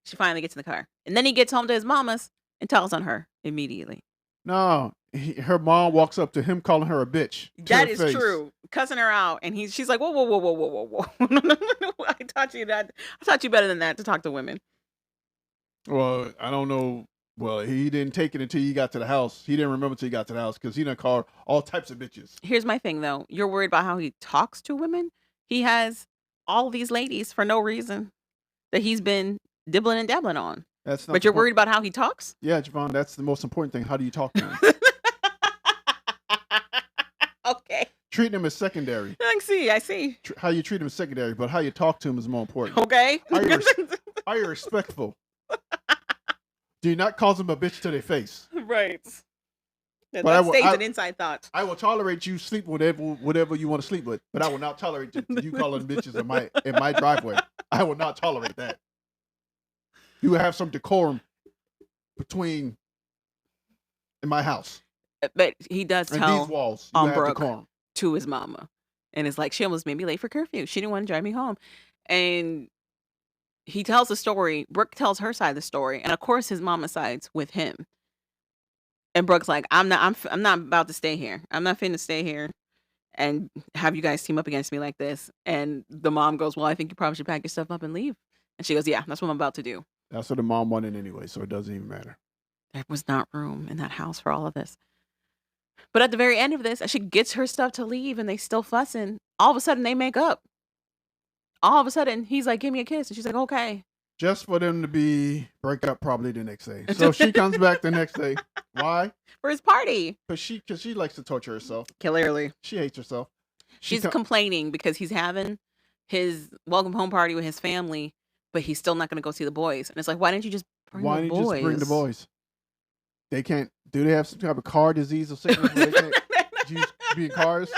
She finally gets in the car. And then he gets home to his mama's and tells on her immediately. No, her mom walks up to him calling her a bitch. That is true. Cussing her out. And she's like, whoa. No. I taught you better than that to talk to women. Well, I don't know. Well, he didn't take it until he got to the house. He didn't remember until he got to the house because he done called all types of bitches. Here's my thing, though. You're worried about how he talks to women? He has all these ladies for no reason that he's been dibbling and dabbling on. But you're worried about how he talks? Yeah, Javon, that's the most important thing. How do you talk to him? Okay. Treating him is secondary. I see. How you treat him is secondary, but how you talk to him is more important. Okay. Are you respectful? Do you not call them a bitch to their face? Right. Yeah, that stays an inside thought. I will tolerate you sleep whatever you want to sleep with, but I will not tolerate you calling bitches in my driveway. I will not tolerate that. You have some decorum in my house. But he does tell these walls, you have Brooke decorum. To his mama. And it's like, she almost made me late for curfew. She didn't want to drive me home. And he tells the story. Brooke tells her side of the story. And of course his mama sides with him. And Brooke's like, I'm not about to stay here. I'm not finna stay here and have you guys team up against me like this. And the mom goes, well, I think you probably should pack your stuff up and leave. And she goes, yeah, that's what I'm about to do. That's what the mom wanted anyway, so it doesn't even matter. There was not room in that house for all of this. But at the very end of this, as she gets her stuff to leave and they still fussing, all of a sudden they make up. All of a sudden, he's like, give me a kiss. And she's like, okay. Just for them to break up probably the next day. So she comes back the next day. Why? For his party. Because she likes to torture herself. Clearly. She hates herself. She's complaining because he's having his welcome home party with his family, but he's still not going to go see the boys. And it's like, why didn't you just bring the boys? Why didn't you just bring the boys? They can't. Do they have some type of car disease or sickness where they can't be in cars?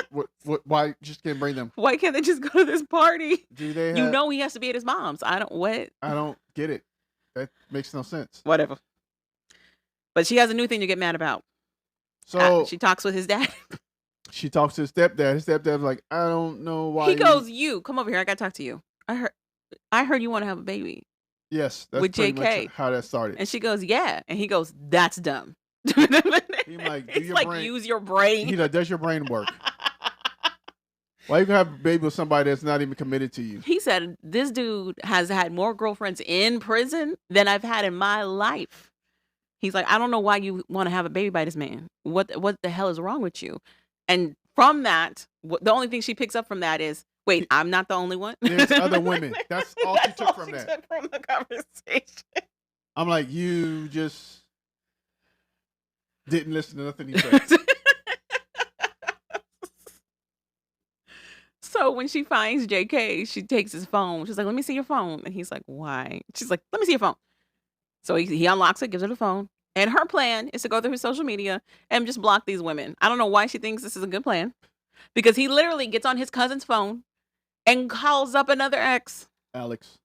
Why just can't bring them? Why can't they just go to this party? Do they? He has to be at his mom's. I don't get it. That makes no sense. Whatever. But she has a new thing to get mad about. So she talks with his dad. She talks to his stepdad. His stepdad's like, I don't know why. He goes, "You come over here. I gotta talk to you. I heard you want to have a baby Yes, that's with pretty much JK." how that started. And she goes, "Yeah," and he goes, "That's dumb." He like, do It's your like brain. use your brain. He like, does your brain work? Why you gonna have a baby with somebody that's not even committed to you? He said, "This dude has had more girlfriends in prison than I've had in my life." He's like, "I don't know why you want to have a baby by this man. What the hell is wrong with you?" And from that, the only thing she picks up from that is, "Wait, I'm not the only one." There's other women. That's all she took from that. Took from the conversation. I'm like, you just didn't listen to nothing he said. So when she finds JK, she takes his phone. She's like, "Let me see your phone." And he's like, "Why?" She's like, "Let me see your phone." So he unlocks it, gives her the phone. And her plan is to go through his social media and just block these women. I don't know why she thinks this is a good plan. Because he literally gets on his cousin's phone and calls up another ex Alex,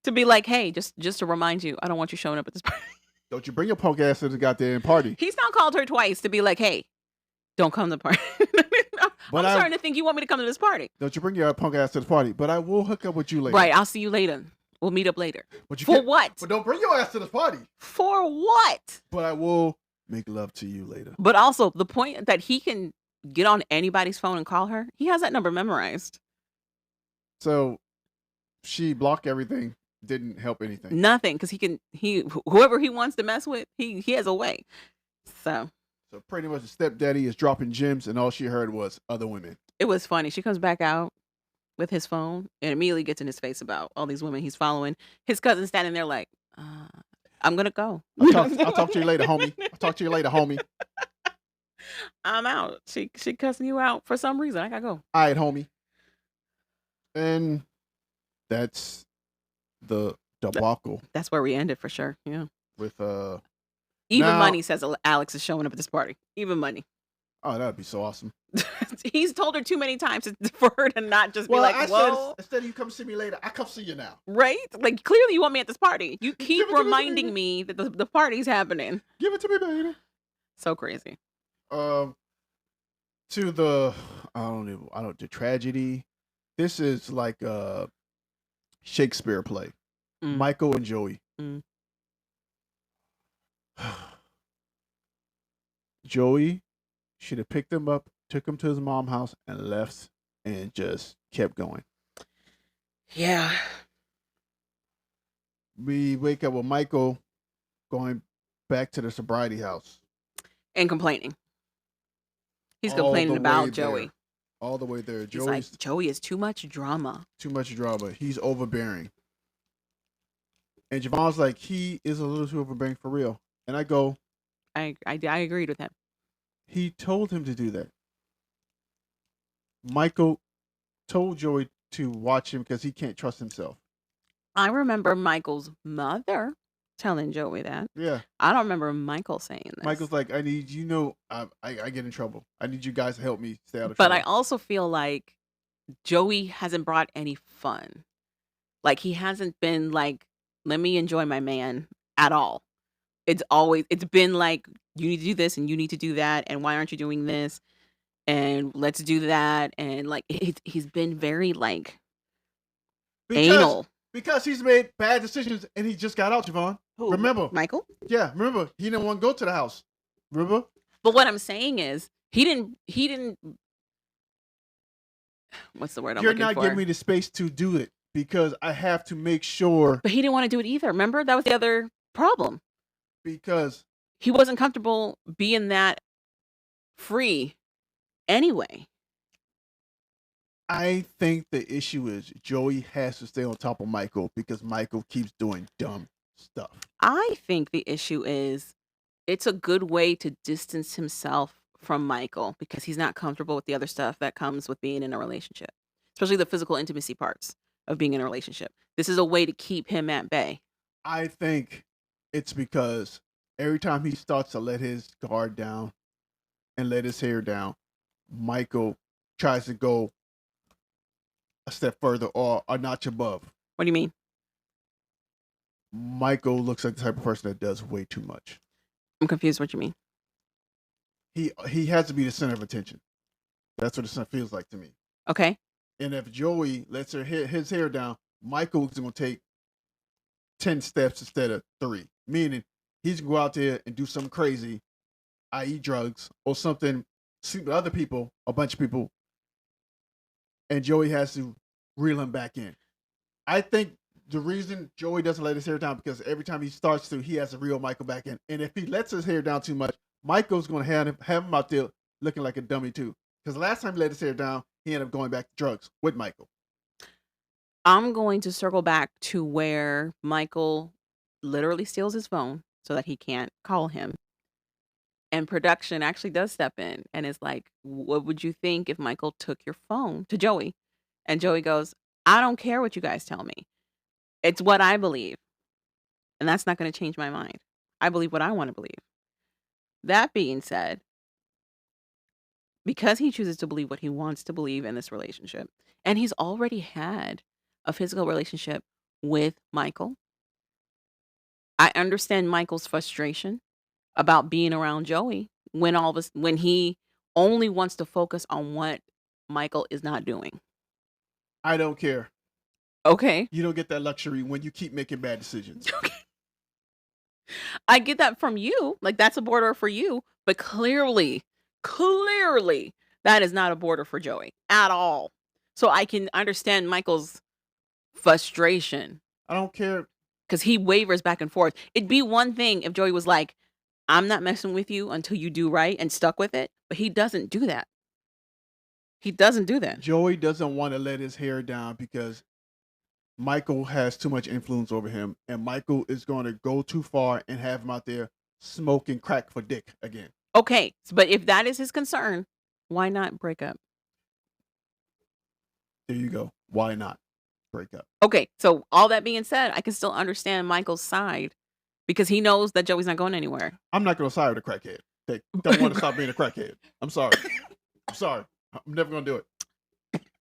to be like, "Hey, just to remind you, I don't want you showing up at this party." don't you bring your punk ass to the goddamn party. He's now called her twice to be like, "Hey, don't come to the party." I'm starting to think you want me to come to this party. Don't you bring your punk ass to the party, but I will hook up with you later. Right, I'll see you later. We'll meet up later. But For what? But don't bring your ass to the party. For what? But I will make love to you later. But also, the point that he can get on anybody's phone and call her, he has that number memorized. So she blocked everything, didn't help anything. Nothing, because whoever he wants to mess with, he has a way. So pretty much the stepdaddy is dropping gems, and all she heard was other women. it was funny. She comes back out with his phone and immediately gets in his face about all these women he's following. His cousin's standing there like, "I'm gonna go. I'll talk to you later, homie. I'll talk to you later, homie. I'm out." She cussing you out for some reason. I gotta go. All right, homie. And that's the debacle. That's where we ended for sure. Yeah. With Even now- Money says Alex is showing up at this party. Even Money. Oh, that'd be so awesome. He's told her too many times for her to not just be like, I "Whoa." said, instead of you come see me later, I come see you now. Right? Like, clearly you want me at this party. You keep Give it to me, reminding baby. me that the party's happening. Give it to me, baby. So crazy. To the the tragedy. This is like a Shakespeare play. Mm. Michael and Joey. Mm. Joey should have picked him up, took him to his mom's house, and left, and just kept going. Yeah. We wake up with Michael going back to the sobriety house. And complaining. He's All the complaining way about Joey. there. All the way there. He's Joey's like, "Joey is too much drama." too much drama. He's overbearing. And Javon's like, he is a little too overbearing for real. And I go, I agreed with him. he told him to do that. Michael told Joey to watch him because he can't trust himself. I remember Michael's mother telling Joey that. Yeah. I don't remember Michael saying this. Michael's like, I need, I get in trouble. I need you guys to help me stay out of But trouble. I also feel like Joey hasn't brought any fun. Like, he hasn't been like, "Let me enjoy my man" at all. It's been like, "You need to do this and you need to do that. And why aren't you doing this? And let's do that." And like, he's been very like anal. Because he's made bad decisions and he just got out, Javon. Who? Remember? Michael? Yeah, remember? He didn't want to go to the house. Remember? But what I'm saying is, he didn't. What's the word I'm You're looking not for? giving me the space to do it because I have to make sure. But he didn't want to do it either. Remember? That was the other problem. Because He wasn't comfortable being that free anyway. I think the issue is Joey has to stay on top of Michael because Michael keeps doing dumb stuff. I think the issue is it's a good way to distance himself from Michael because he's not comfortable with the other stuff that comes with being in a relationship, especially the physical intimacy parts of being in a relationship. This is a way to keep him at bay. I think it's because every time he starts to let his guard down and let his hair down, Michael tries to go a step further or a notch above. What do you mean? Michael looks like the type of person that does way too much. I'm confused what you mean. He has to be the center of attention. That's what it feels like to me. Okay. And if Joey lets his hair down, Michael's going to take 10 steps instead of 3. Meaning he's going to go out there and do something crazy, i.e. drugs, or something, sleep with other people, a bunch of people, and Joey has to reel him back in. I think the reason Joey doesn't let his hair down because every time he starts to, he has to reel Michael back in. And if he lets his hair down too much, Michael's going to have him out there looking like a dummy too. Because last time he let his hair down, he ended up going back to drugs with Michael. I'm going to circle back to where Michael literally steals his phone so that he can't call him. And production actually does step in and is like, what would you think if Michael took your phone to Joey? And Joey goes, I don't care what you guys tell me. It's what I believe. And that's not going to change my mind. I believe what I want to believe. That being said, because he chooses to believe what he wants to believe in this relationship, and he's already had a physical relationship with Michael, I understand Michael's frustration about being around Joey when he only wants to focus on what Michael is not doing. I don't care. Okay. You don't get that luxury when you keep making bad decisions. Okay. I get that from you. Like, that's a border for you. But clearly, that is not a border for Joey at all. So I can understand Michael's frustration. I don't care. Because he wavers back and forth. It'd be one thing if Joey was like, I'm not messing with you until you do right and stuck with it. But he doesn't do that. He doesn't do that. Joey doesn't want to let his hair down because Michael has too much influence over him. And Michael is going to go too far and have him out there smoking crack for dick again. Okay. But if that is his concern, why not break up? There you go. Why not break up? Okay. So all that being said, I can still understand Michael's side. Because he knows that Joey's not going anywhere. I'm not going to side with a crackhead. They don't want to stop being a crackhead. I'm sorry. I'm never going to do it.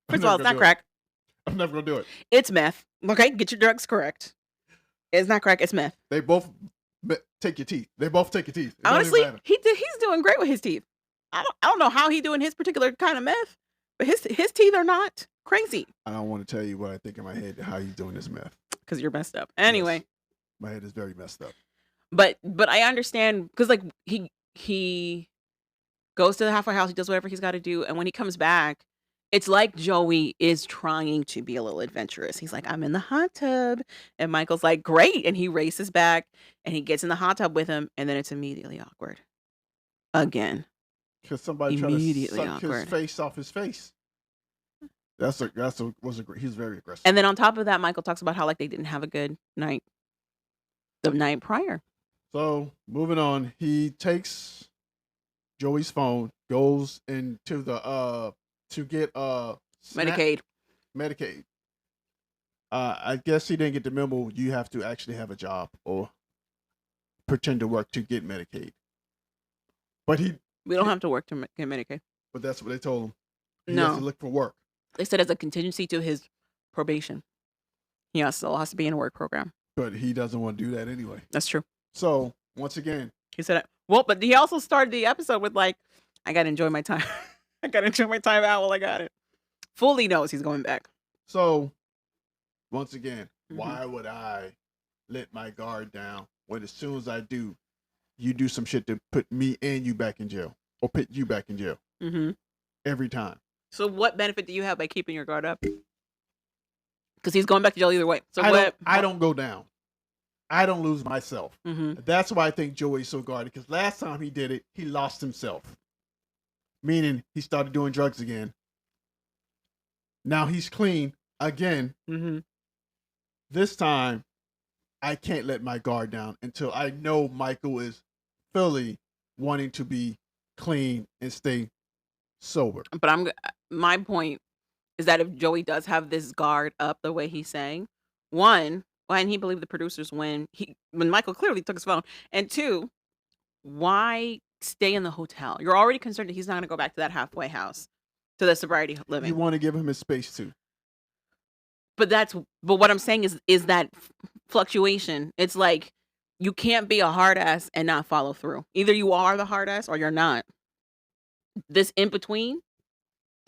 First of all, it's not crack. I'm never going to do it. It's meth. Okay, get your drugs correct. It's not crack, it's meth. They both take your teeth. They both take your teeth. Honestly, he's doing great with his teeth. I don't know how he's doing his particular kind of meth, but his teeth are not crazy. I don't want to tell you what I think in my head how he's doing this meth. Because you're messed up. Anyway. Yes. My head is very messed up. But I understand because like he goes to the halfway house, he does whatever he's got to do, and when he comes back, it's like Joey is trying to be a little adventurous. He's like, I'm in the hot tub, and Michael's like, great, and he races back and he gets in the hot tub with him, and then it's immediately awkward again. Because somebody tried to suck his face off his face. He's very aggressive. And then on top of that, Michael talks about how like they didn't have a good night the night prior. So moving on, he takes Joey's phone, goes into the to get Medicaid. I guess he didn't get the memo. You have to actually have a job or pretend to work to get Medicaid. But we don't have to work to get Medicaid. But that's what they told him. He has to look for work. They said as a contingency to his probation, he still has to be in a work program. But he doesn't want to do that anyway. That's true. So, once again. He said, well, but he also started the episode with like, I got to enjoy my time. I got to enjoy my time out while I got it. Fully knows he's going back. So, once again, why would I let my guard down when as soon as I do, you do some shit to put me and you back in jail or put you back in jail every time. So what benefit do you have by keeping your guard up? Because he's going back to jail either way. So I don't go down. I don't lose myself. That's why I think Joey's so guarded. Because last time he did it, he lost himself. Meaning he started doing drugs again. Now he's clean again. This time, I can't let my guard down until I know Michael is fully wanting to be clean and stay sober. But my point is that if Joey does have this guard up the way he's saying, one, why didn't he believe the producers when Michael clearly took his phone? And two, why stay in the hotel? You're already concerned that he's not going to go back to that halfway house, to the sobriety living. You want to give him his space too. But what I'm saying is that fluctuation. It's like you can't be a hard ass and not follow through. Either you are the hard ass or you're not. This in between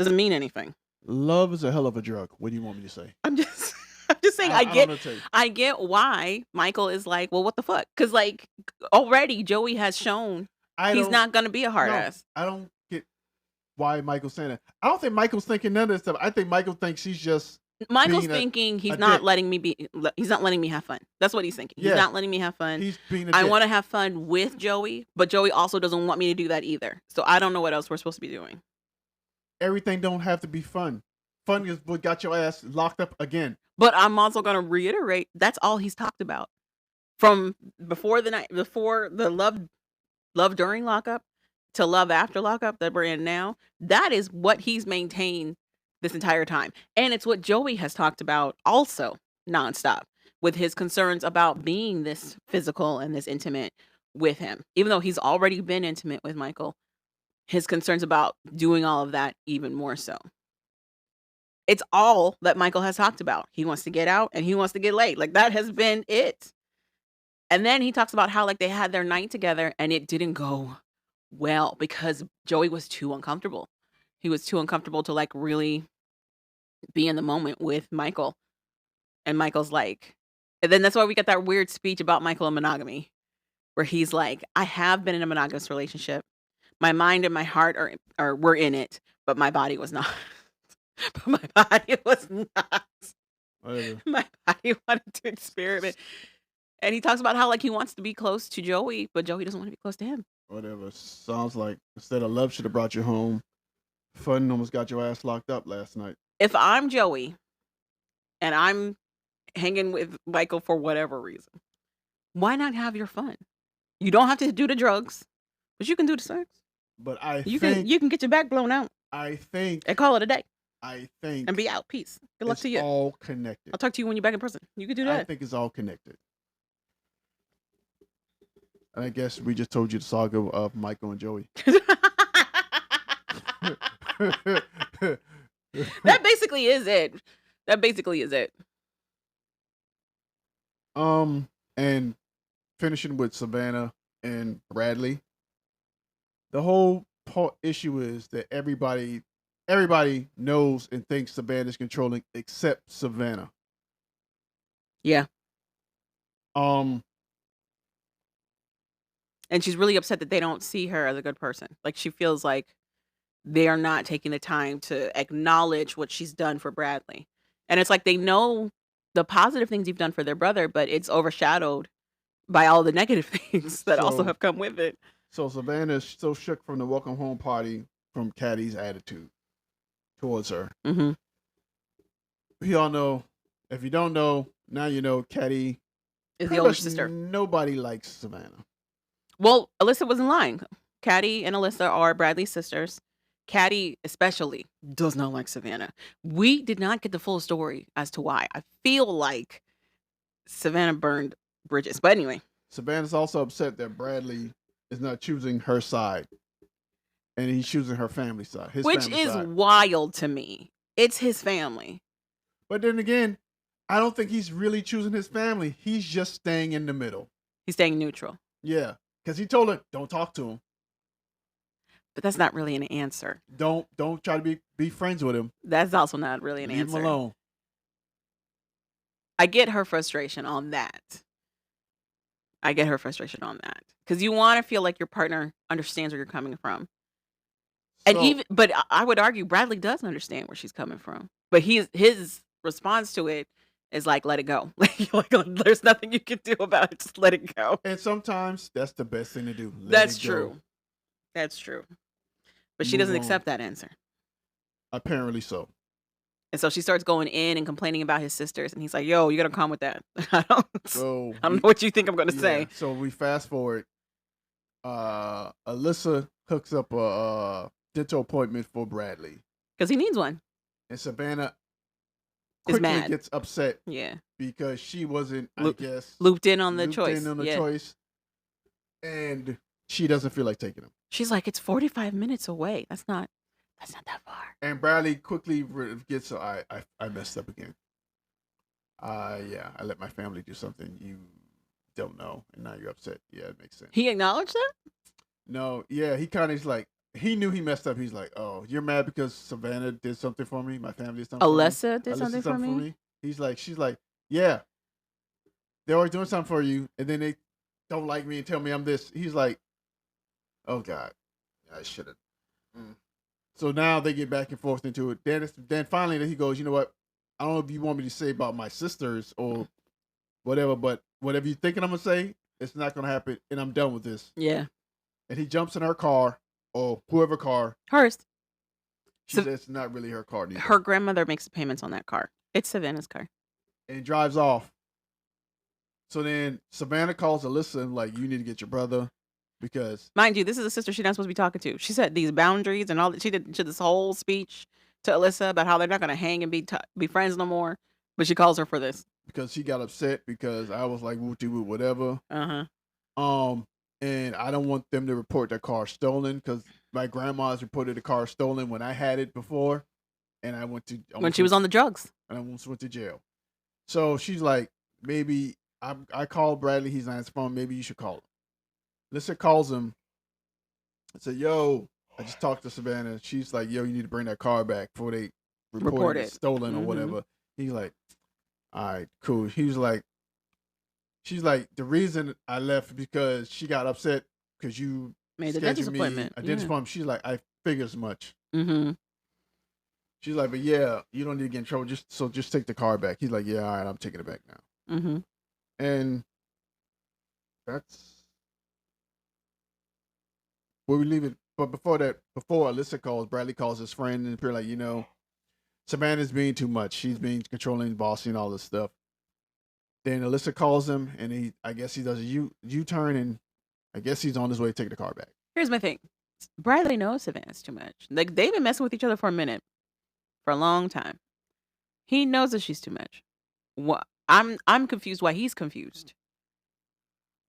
Doesn't mean anything. Love is a hell of a drug. What do you want me to say? I'm just saying I don't know what to tell you. I get why Michael is like, well, what the fuck? Because like already Joey has shown he's not gonna be a hard ass. I don't get why Michael's saying that. I don't think Michael's thinking none of this stuff. I think Michael thinks she's just Michael's thinking he's not letting me have fun. That's what he's thinking. Yeah. He's not letting me have fun. He's being I want to have fun with Joey, but Joey also doesn't want me to do that either. So I don't know what else we're supposed to be doing. Everything don't have to be fun. Fun is what got your ass locked up again. But I'm also going to reiterate, that's all he's talked about. From before the love during lockup to love after lockup that we're in now, that is what he's maintained this entire time. And it's what Joey has talked about also nonstop with his concerns about being this physical and this intimate with him. Even though he's already been intimate with Michael, his concerns about doing all of that even more so. It's all that Michael has talked about. He wants to get out and he wants to get laid. Like that has been it. And then he talks about how like they had their night together and it didn't go well because Joey was too uncomfortable. He was too uncomfortable to like really be in the moment with Michael. And Michael's like, and then that's why we get that weird speech about Michael and monogamy, where he's like, I have been in a monogamous relationship. My mind and my heart were in it, but my body was not. But my body was not. Whatever. My body wanted to experiment. And he talks about how like he wants to be close to Joey, but Joey doesn't want to be close to him. Whatever. Sounds like instead of love should have brought you home, fun almost got your ass locked up last night. If I'm Joey and I'm hanging with Michael for whatever reason, why not have your fun? You don't have to do the drugs, but you can do the sex. But you can get your back blown out. I think and call it a day. I think and be out. Peace. Good luck to you. It's all connected. I'll talk to you when you're back in prison. You can do that. I think it's all connected. And I guess we just told you the saga of Michael and Joey. That basically is it. And finishing with Savannah and Bradley. The whole issue is that everybody knows and thinks Savannah's controlling except Savannah. Yeah. And she's really upset that they don't see her as a good person. Like she feels like they are not taking the time to acknowledge what she's done for Bradley. And it's like they know the positive things you've done for their brother, but it's overshadowed by all the negative things that also have come with it. So Savannah's so shook from the welcome home party from Caddy's attitude towards her. Mm-hmm. We all know, if you don't know, now you know Caddy is the older sister. Nobody likes Savannah. Well, Alyssa wasn't lying. Caddy and Alyssa are Bradley's sisters. Caddy especially does not like Savannah. We did not get the full story as to why. I feel like Savannah burned bridges. But anyway. Savannah's also upset that Bradley is not choosing her side. And he's choosing her family side. Which is wild to me. It's his family. But then again, I don't think he's really choosing his family. He's just staying in the middle. He's staying neutral. Yeah. Because he told her, don't talk to him. But that's not really an answer. Don't try to be friends with him. That's also not really an answer. Leave him alone. I get her frustration on that. Because you want to feel like your partner understands where you're coming from. But I would argue Bradley does understand where she's coming from. But his response to it is like, let it go. Like, there's nothing you can do about it. Just let it go. And sometimes that's the best thing to do. That's true. That's true. But she doesn't accept that answer. Apparently so. And so she starts going in and complaining about his sisters. And he's like, yo, you got to calm with that. I don't know what you think I'm going to say. So we fast forward. Alyssa hooks up a dental appointment for Bradley. Because he needs one. And Savannah quickly gets upset. Yeah. Because she wasn't, looped in on the choice. Choice. And she doesn't feel like taking him. She's like, it's 45 minutes away. That's not that far. And Bradley quickly gets, I messed up again. I let my family do something you don't know, and now you're upset. Yeah, it makes sense. He acknowledged that? No, yeah, he kind of is like, he knew he messed up. He's like, "Oh, you're mad because Savannah did something for me. My family did something for me. Alyssa did Alyssa did something for something for me. me." She's like, "Yeah, they're always doing something for you, and then they don't like me and tell me I'm this." He's like, "Oh God, I should have." Mm. So now they get back and forth into it. Then finally he goes, "You know what? I don't know if you want me to say about my sisters or whatever, but whatever you're thinking I'm gonna say, it's not gonna happen, and I'm done with this." Yeah. And he jumps in her car or whoever car. Hers. She So says it's not really her car neither. her grandmother makes the payments on that car. It's Savannah's car. And drives off. So then Savannah calls Alyssa and like, you need to get your brother because Mind you, this is a sister she's not supposed to be talking to. She said these boundaries and all that. She did this whole speech to Alyssa about how they're not going to hang and be friends no more. But she calls her for this. because she got upset because I was like wooty woo whatever. Uh-huh. And I don't want them to report their car stolen because my grandma's reported the car stolen when I had it before, and I went to When she was on the drugs. and I almost went to jail. So she's like, maybe I called Bradley. He's on his phone. Maybe you should call him. Alyssa calls him and said, "Yo, I just talked to Savannah." She's like, "Yo, you need to bring that car back before they report it stolen or whatever." He's like, "All right, cool." She's like, "The reason I left because she got upset because you made the dentist appointment. A dentist appointment." She's like, "I figure as much." Mm-hmm. She's like, "But yeah, you don't need to get in trouble. Just take the car back." He's like, "Yeah, all right, I'm taking it back now." Mm-hmm. And that's where we leave it. But before Alyssa calls, Bradley calls his friend and they're like, Savannah's being too much. She's being controlling, bossy, and all this stuff. Then Alyssa calls him, and I guess he does a U-turn, and I guess he's on his way to take the car back. Here's my thing. Bradley knows Savannah's too much. Like, they've been messing with each other for a minute. For a long time. He knows that she's too much. What? I'm confused why he's confused.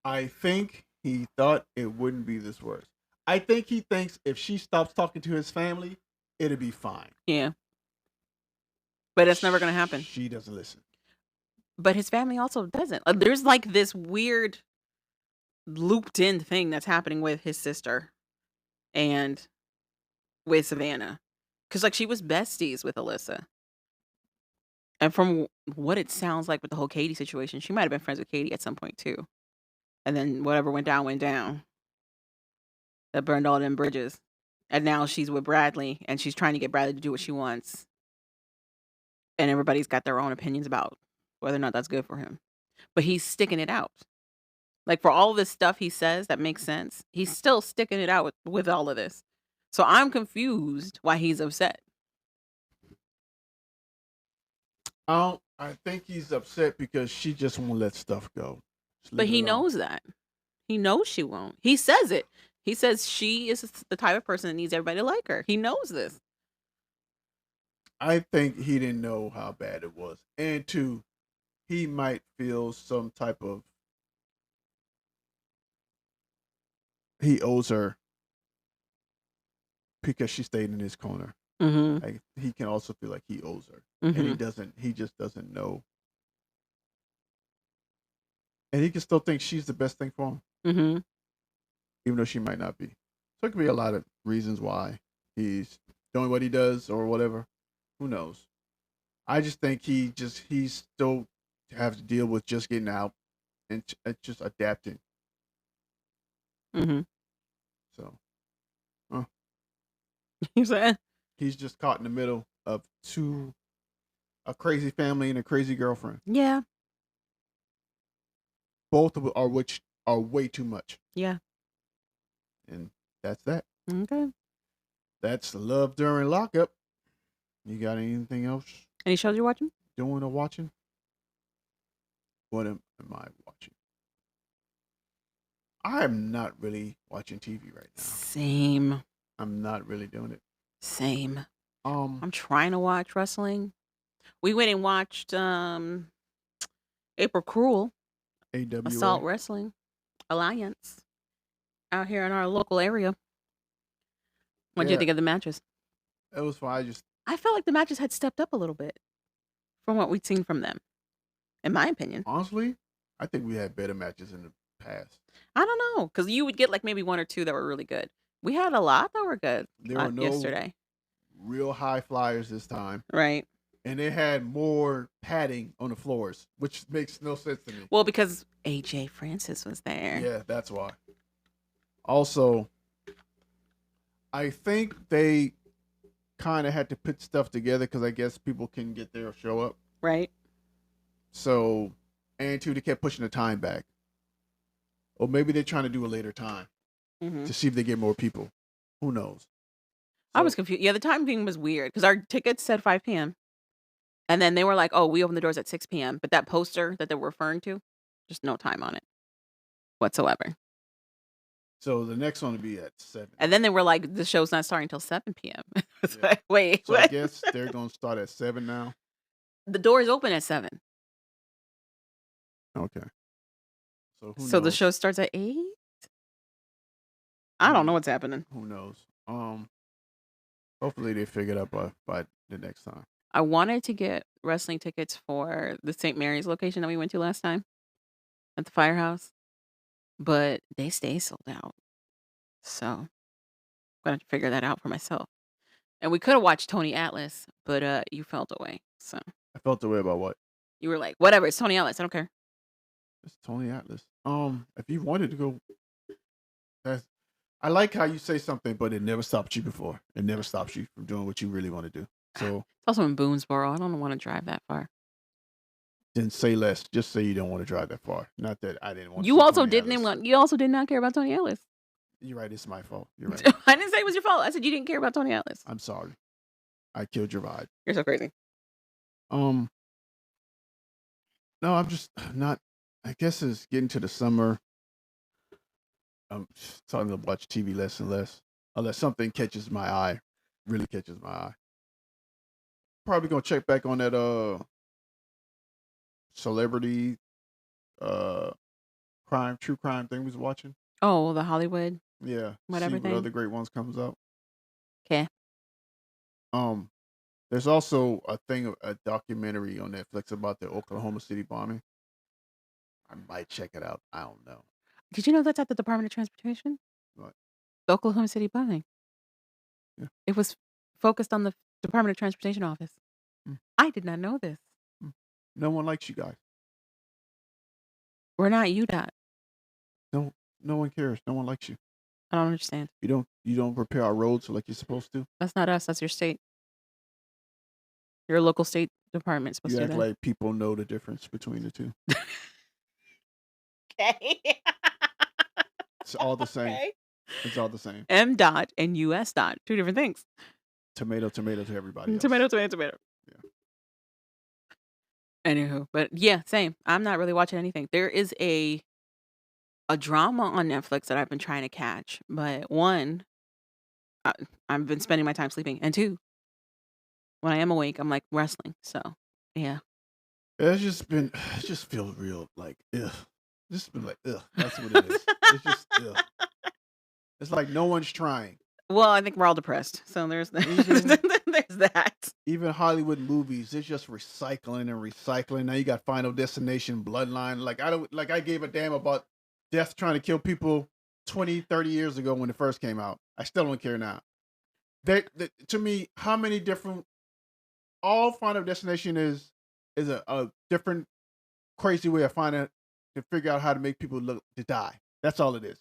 I think he thought it wouldn't be this worse. I think he thinks if she stops talking to his family, it'll be fine. Yeah. But it's never going to happen. She doesn't listen. But his family also doesn't. There's like this weird looped in thing that's happening with his sister and with Savannah. Because like she was besties with Alyssa. And from what it sounds like with the whole Katie situation, she might have been friends with Katie at some point too. And then whatever went down. That burned all them bridges. And now she's with Bradley and she's trying to get Bradley to do what she wants. And everybody's got their own opinions about whether or not that's good for him. But he's sticking it out. Like for all this stuff he says that makes sense, he's still sticking it out with all of this. So I'm confused why he's upset. I think he's upset because she just won't let stuff go. But he knows that. He knows she won't. He says it. He says she is the type of person that needs everybody to like her. He knows this. I think he didn't know how bad it was. And two, he might feel some type of he owes her because she stayed in his corner. Mm-hmm. Like, he can also feel like he owes her. Mm-hmm. And he just doesn't know. And he can still think she's the best thing for him. Mm-hmm. Even though she might not be. So it could be a lot of reasons why he's doing what he does or whatever. Who knows? I just think he's still have to deal with just getting out and just adapting. Mm-hmm. So, You said he's just caught in the middle of a crazy family and a crazy girlfriend. Yeah. Both of are which are way too much. Yeah. And that's that. Okay. That's Love During Lockup. You got anything else? Any shows you're watching? Doing or watching? What am I watching? I am not really watching TV right now. Same. I'm not really doing it. Same. I'm trying to watch wrestling. We went and watched April Cruel, AWA. Assault Wrestling Alliance, out here in our local area. What did you think of the matches? It was fine. I felt like the matches had stepped up a little bit from what we'd seen from them, in my opinion. Honestly, I think we had better matches in the past. I don't know, because you would get like maybe one or two that were really good. We had a lot that were good There were no yesterday. real high flyers this time. Right. And they had more padding on the floors, which makes no sense to me. Well, because AJ Francis was there. Yeah, that's why. Also, I think they kind of had to put stuff together because I guess people can get there or show up. Right. So, and two, they kept pushing the time back. Or maybe they're trying to do a later time to see if they get more people. Who knows? I was confused. Yeah, the time thing was weird because our tickets said 5 p.m. And then they were like, oh, we open the doors at 6 p.m. But that poster that they were referring to, just no time on it whatsoever. So the next one will be at 7. And then they were like, the show's not starting until 7 p.m. It's Yeah. like, wait, So what? I guess they're going to start at 7 now. The doors open at 7. Okay. So who So the knows? show starts at 8? I don't know what's happening. Who knows? Hopefully they figure it out by the next time. I wanted to get wrestling tickets for the St. Mary's location that we went to last time at the Firehouse, but they stay sold out. So I'm going to figure that out for myself. And we could have watched Tony Atlas, but you felt away. So I felt the way about what? you were like, whatever, it's Tony Atlas. I don't care. It's Tony Atlas. If you wanted to go, I like how you say something, but it never stopped you before. It never stops you from doing what you really want to do. So It's also in Boonesboro. I don't want to drive that far. then say less. Just say you don't want to drive that far. Not that I didn't want. You to see also Tony didn't Atlas. even. You also did not care about Tony Atlas. You're right. It's my fault. You're right. I didn't say it was your fault. I said you didn't care about Tony Atlas. I'm sorry. I killed your vibe. You're so crazy. No, I'm just not. I guess it's getting to the summer. I'm starting to watch TV less and less, unless something catches my eye, really catches my eye. Probably gonna check back on that celebrity true crime thing we was watching. Oh, the Hollywood. Yeah, Whatever see thing. what other great ones comes out. Okay. There's also a documentary on Netflix about the Oklahoma City bombing. I might check it out. I don't know. Did you know that's at the Department of Transportation? What? The Oklahoma City bombing. Yeah. It was focused on the Department of Transportation office. Mm. I did not know this. No one likes you guys. We're not UDOT. No one cares. No one likes you. I don't understand. You don't repair our roads like you're supposed to. That's not us. That's your state. Your local state department supposed You to act do that. like people know the difference between the two. Okay. It's all the same. Okay. It's all the same. M dot and US dot. 2 different things. Tomato to everybody else. Tomato. Yeah. Anywho, but yeah, same. I'm not really watching anything. There is a drama on Netflix that I've been trying to catch, but one, I've been spending my time sleeping, and two, when I am awake, I'm like wrestling. So yeah. It just feels real like ugh. Just been like ugh. That's what it is. It's just ugh. It's like no one's trying. Well, I think we're all depressed, so there's that. There's that. Even Hollywood movies, they're just recycling and recycling. Now you got Final Destination, Bloodline. I gave a damn about death trying to kill people 20, 30 years ago when it first came out. I still don't care now. To me, how many different all Final Destination is a different crazy way of finding to figure out how to make people look to die. That's all it is.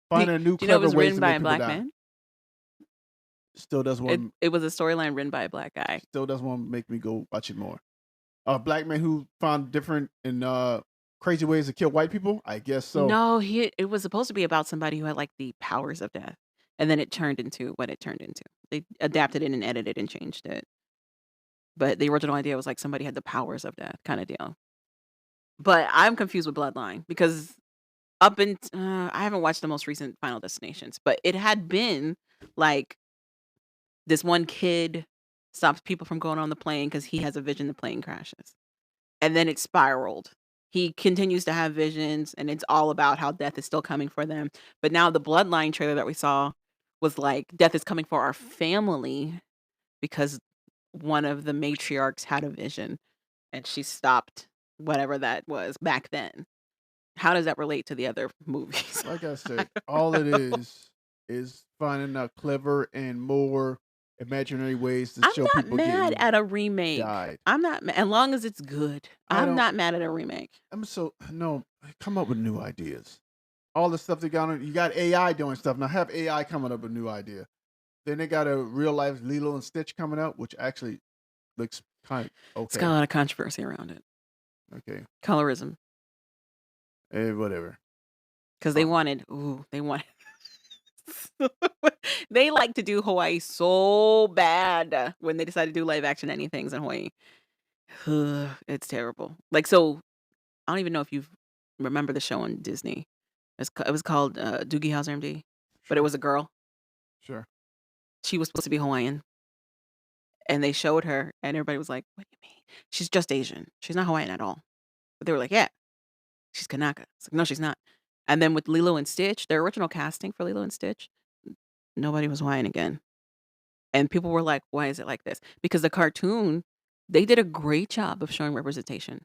Finding a new Do you know it clever was ways written to by make a people black die. man? Still does one. It was a storyline written by a black guy. Still doesn't want to make me go watch it more. A black man who found different and crazy ways to kill white people. I guess so. No, it was supposed to be about somebody who had like the powers of death, and then it turned into what it turned into. They adapted it and edited and changed it. But the original idea was like somebody had the powers of death kind of deal. But I'm confused with Bloodline because I haven't watched the most recent Final Destinations, but it had been like this one kid stops people from going on the plane because he has a vision the plane crashes. And then it spiraled. He continues to have visions, and it's all about how death is still coming for them. But now the Bloodline trailer that we saw was like, death is coming for our family because one of the matriarchs had a vision and she stopped whatever that was back then. How does that relate to the other movies? Like I said, all it is is finding out clever and more imaginary ways to I'm show not people mad getting at a remake. died. I'm not as long as it's good. I I'm don't. not mad at a remake. I'm so no. Come up with new ideas. All the stuff they got on. You got AI doing stuff now. Have AI coming up with a new idea. Then they got a real life Lilo and Stitch coming out, which actually looks kind of It's got a okay. lot of controversy around it. Okay, Colorism. whatever. Because they wanted they like to do Hawaii so bad when they decide to do live action anythings in Hawaii. It's terrible. Like, so I don't even know if you remember the show on Disney. It was called Doogie Howser MD, but it Sure, was a girl. sure. She was supposed to be Hawaiian, and they showed her, and everybody was like, "What do you mean? She's just Asian. She's not Hawaiian at all." But they were like, "Yeah, she's Kanaka." It's like, no, she's not. And then with Lilo and Stitch, their original casting for Lilo and Stitch, nobody was Hawaiian again. And people were like, "Why is it like this?" Because the cartoon, they did a great job of showing representation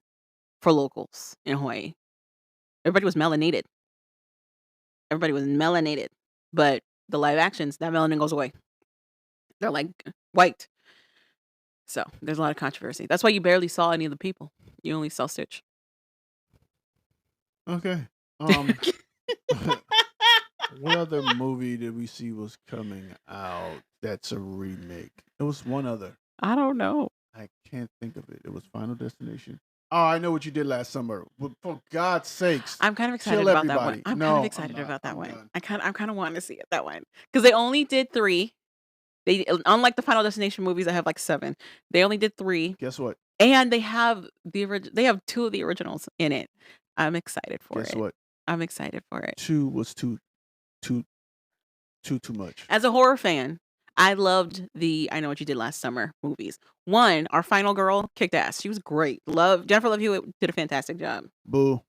for locals in Hawaii. Everybody was melanated. Everybody was melanated. But the live actions, that melanin goes away. They're like white. So there's a lot of controversy. That's why you barely saw any of the people. You only saw Stitch. Okay. What other movie did we see was coming out that's a remake? It was one other. I don't know. I can't think of it. It was Final Destination. Oh, I know what you did last summer. Well, for God's sakes, I'm kind of excited chill about that one. everybody. I'm kind No, of I'm excited not. about that I'm one. done. I'm kind of wanting to see it, that one, because they only did 3. They, unlike the Final Destination movies that have like 7, they only did 3, Guess what? and they have they have 2 of the originals in it. I'm excited for Guess it. what? I'm excited for it. 2 was too much. As a horror fan, I loved the I Know What You Did Last Summer movies. 1, our final girl kicked ass. She was great. Jennifer Love Hewitt did a fantastic job. Boo.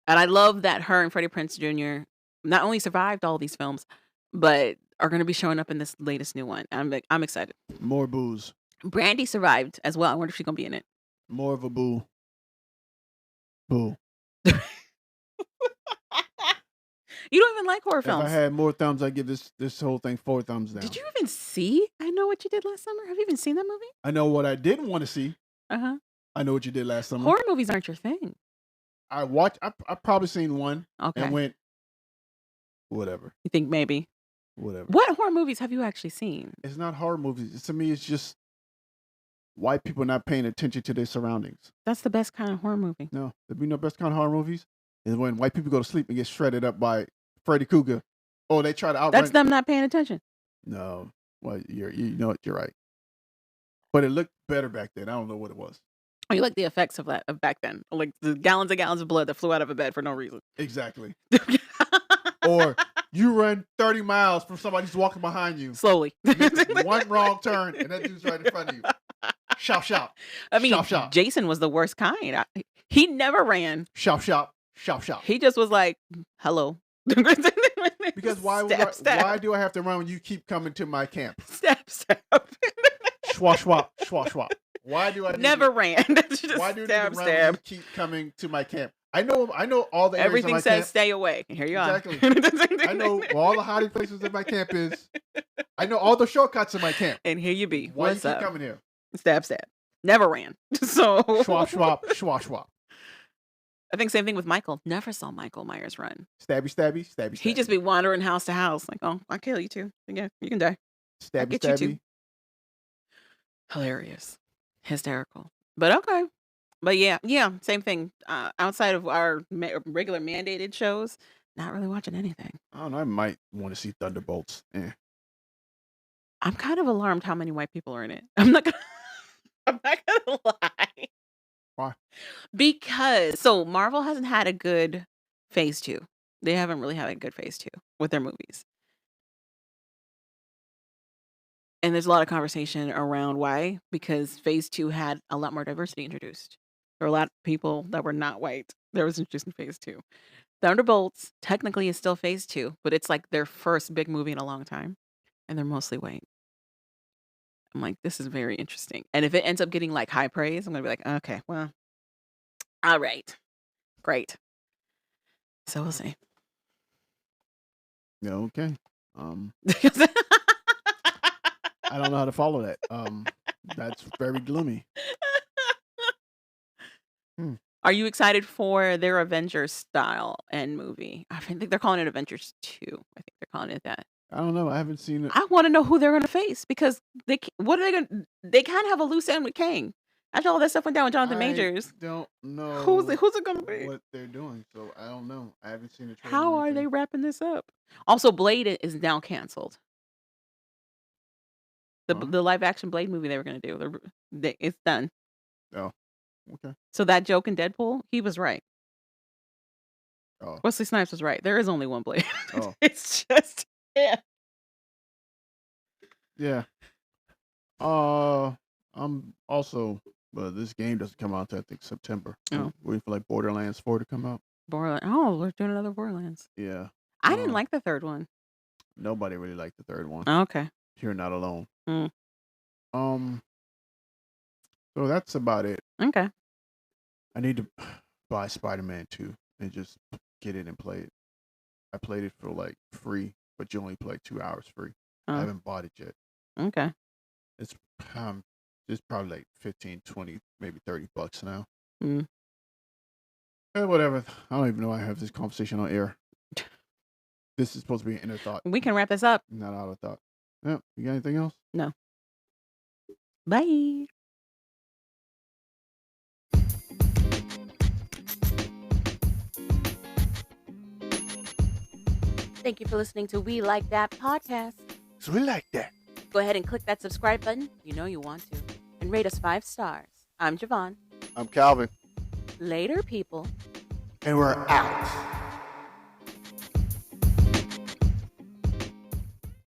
And I love that her and Freddie Prinze Jr. not only survived all these films, but are going to be showing up in this latest new one. I'm excited. More boos. Brandy survived as well. I wonder if she's going to be in it. More of a boo. Boo. You don't even like horror If I films. had more thumbs, I'd give this whole thing 4 thumbs down. Did you even see I Know What You Did Last Summer? Have you even seen that movie? I know what I didn't want to see. Uh-huh. I Know What You Did Last Summer. Horror movies aren't your thing. I probably seen one Okay. and went, whatever. You think maybe? Whatever. What horror movies have you actually seen? It's not horror movies. To me, it's just white people not paying attention to their surroundings. That's the best kind of horror movie. No, the best kind of horror movies is when white people go to sleep and get shredded up by Freddy Krueger. Oh, they try to outrun. That's them not paying attention. No, well, you know what? You're right. But it looked better back then. I don't know what it was. Oh, you like the effects of that of back then, like the gallons and gallons of blood that flew out of a bed for no reason. Exactly. Or you run 30 miles from somebody who's walking behind you. Slowly. One wrong turn and that dude's right in front of you. Shop, shop. I mean, Shop, shop. Jason was the worst kind. He never ran. Shop, shop. Shop, shop. He just was like, hello. Because why do I have to run when you keep coming to my camp? Stab. Swap, swap, swap, swap. Why do I never ran? Why do I need to run when you keep coming to my camp? I know all the areas everything of my says camp. stay away. Here you are. Exactly. I know all the hiding places in my camp is. I know all the shortcuts in my camp. And here you be. Why What's you keep up? coming here? Stab. Never ran. So swap, swap, swap, swap. I think same thing with Michael. Never saw Michael Myers run. Stabby, stabby, stabby, stabby. He just be wandering house to house. Like, oh, I'll kill you too. Yeah, you can die. Stabby, get stabby. you too. Hilarious. Hysterical. But okay. But yeah, same thing. Outside of our regular mandated shows, not really watching anything. I don't know. I might want to see Thunderbolts. I'm kind of alarmed how many white people are in it. I'm not gonna lie. Why? Because Marvel hasn't had a good phase 2. They haven't really had a good phase 2 with their movies. And there's a lot of conversation around why. Because phase 2 had a lot more diversity introduced. There were a lot of people that were not white that was introduced in phase 2. Thunderbolts technically is still phase 2, but it's like their first big movie in a long time. And they're mostly white. I'm like, this is very interesting. And if it ends up getting like high praise, I'm going to be like, okay, well, all right. Great. So we'll see. Yeah, okay. I don't know how to follow that. That's very gloomy. Are you excited for their Avengers style end movie? I think they're calling it Avengers 2. I think they're calling it that. I don't know. I haven't seen it. I want to know who they're going to face because what are they going to? They kind of have a loose end with Kang. After all that stuff went down with Jonathan Majors, don't know who's it going to be? what they're doing, so I don't know. I haven't seen the trailer. How are they wrapping this up? Also, Blade is now canceled. The live action Blade movie they were going to do, it's done. Oh, okay. So that joke in Deadpool, he was right. Oh. Wesley Snipes was right. There is only one Blade. Oh. It's just Yeah. I'm also, this game doesn't come out until I think September. Oh. Waiting for like Borderlands 4 to come out. Oh, we're doing another Borderlands. Yeah. I didn't like the third one. Nobody really liked the third one. Oh, okay. You're not alone. Mm. So that's about it. Okay. I need to buy Spider-Man 2 and just get it and play it. I played it for like free, but you only play 2 hours free. I haven't bought it yet. Okay. It's probably like 15, 20, maybe $30 now. Mm. Whatever. I don't even know why I have this conversation on air. This is supposed to be an inner thought. We can wrap this up. Not out of thought. Yeah. You got anything else? No. Bye. Thank you for listening to We Like That podcast. So we like that. Go ahead and click that subscribe button. You know you want to. And rate us 5 stars. I'm Javon. I'm Calvin. Later, people. And we're out.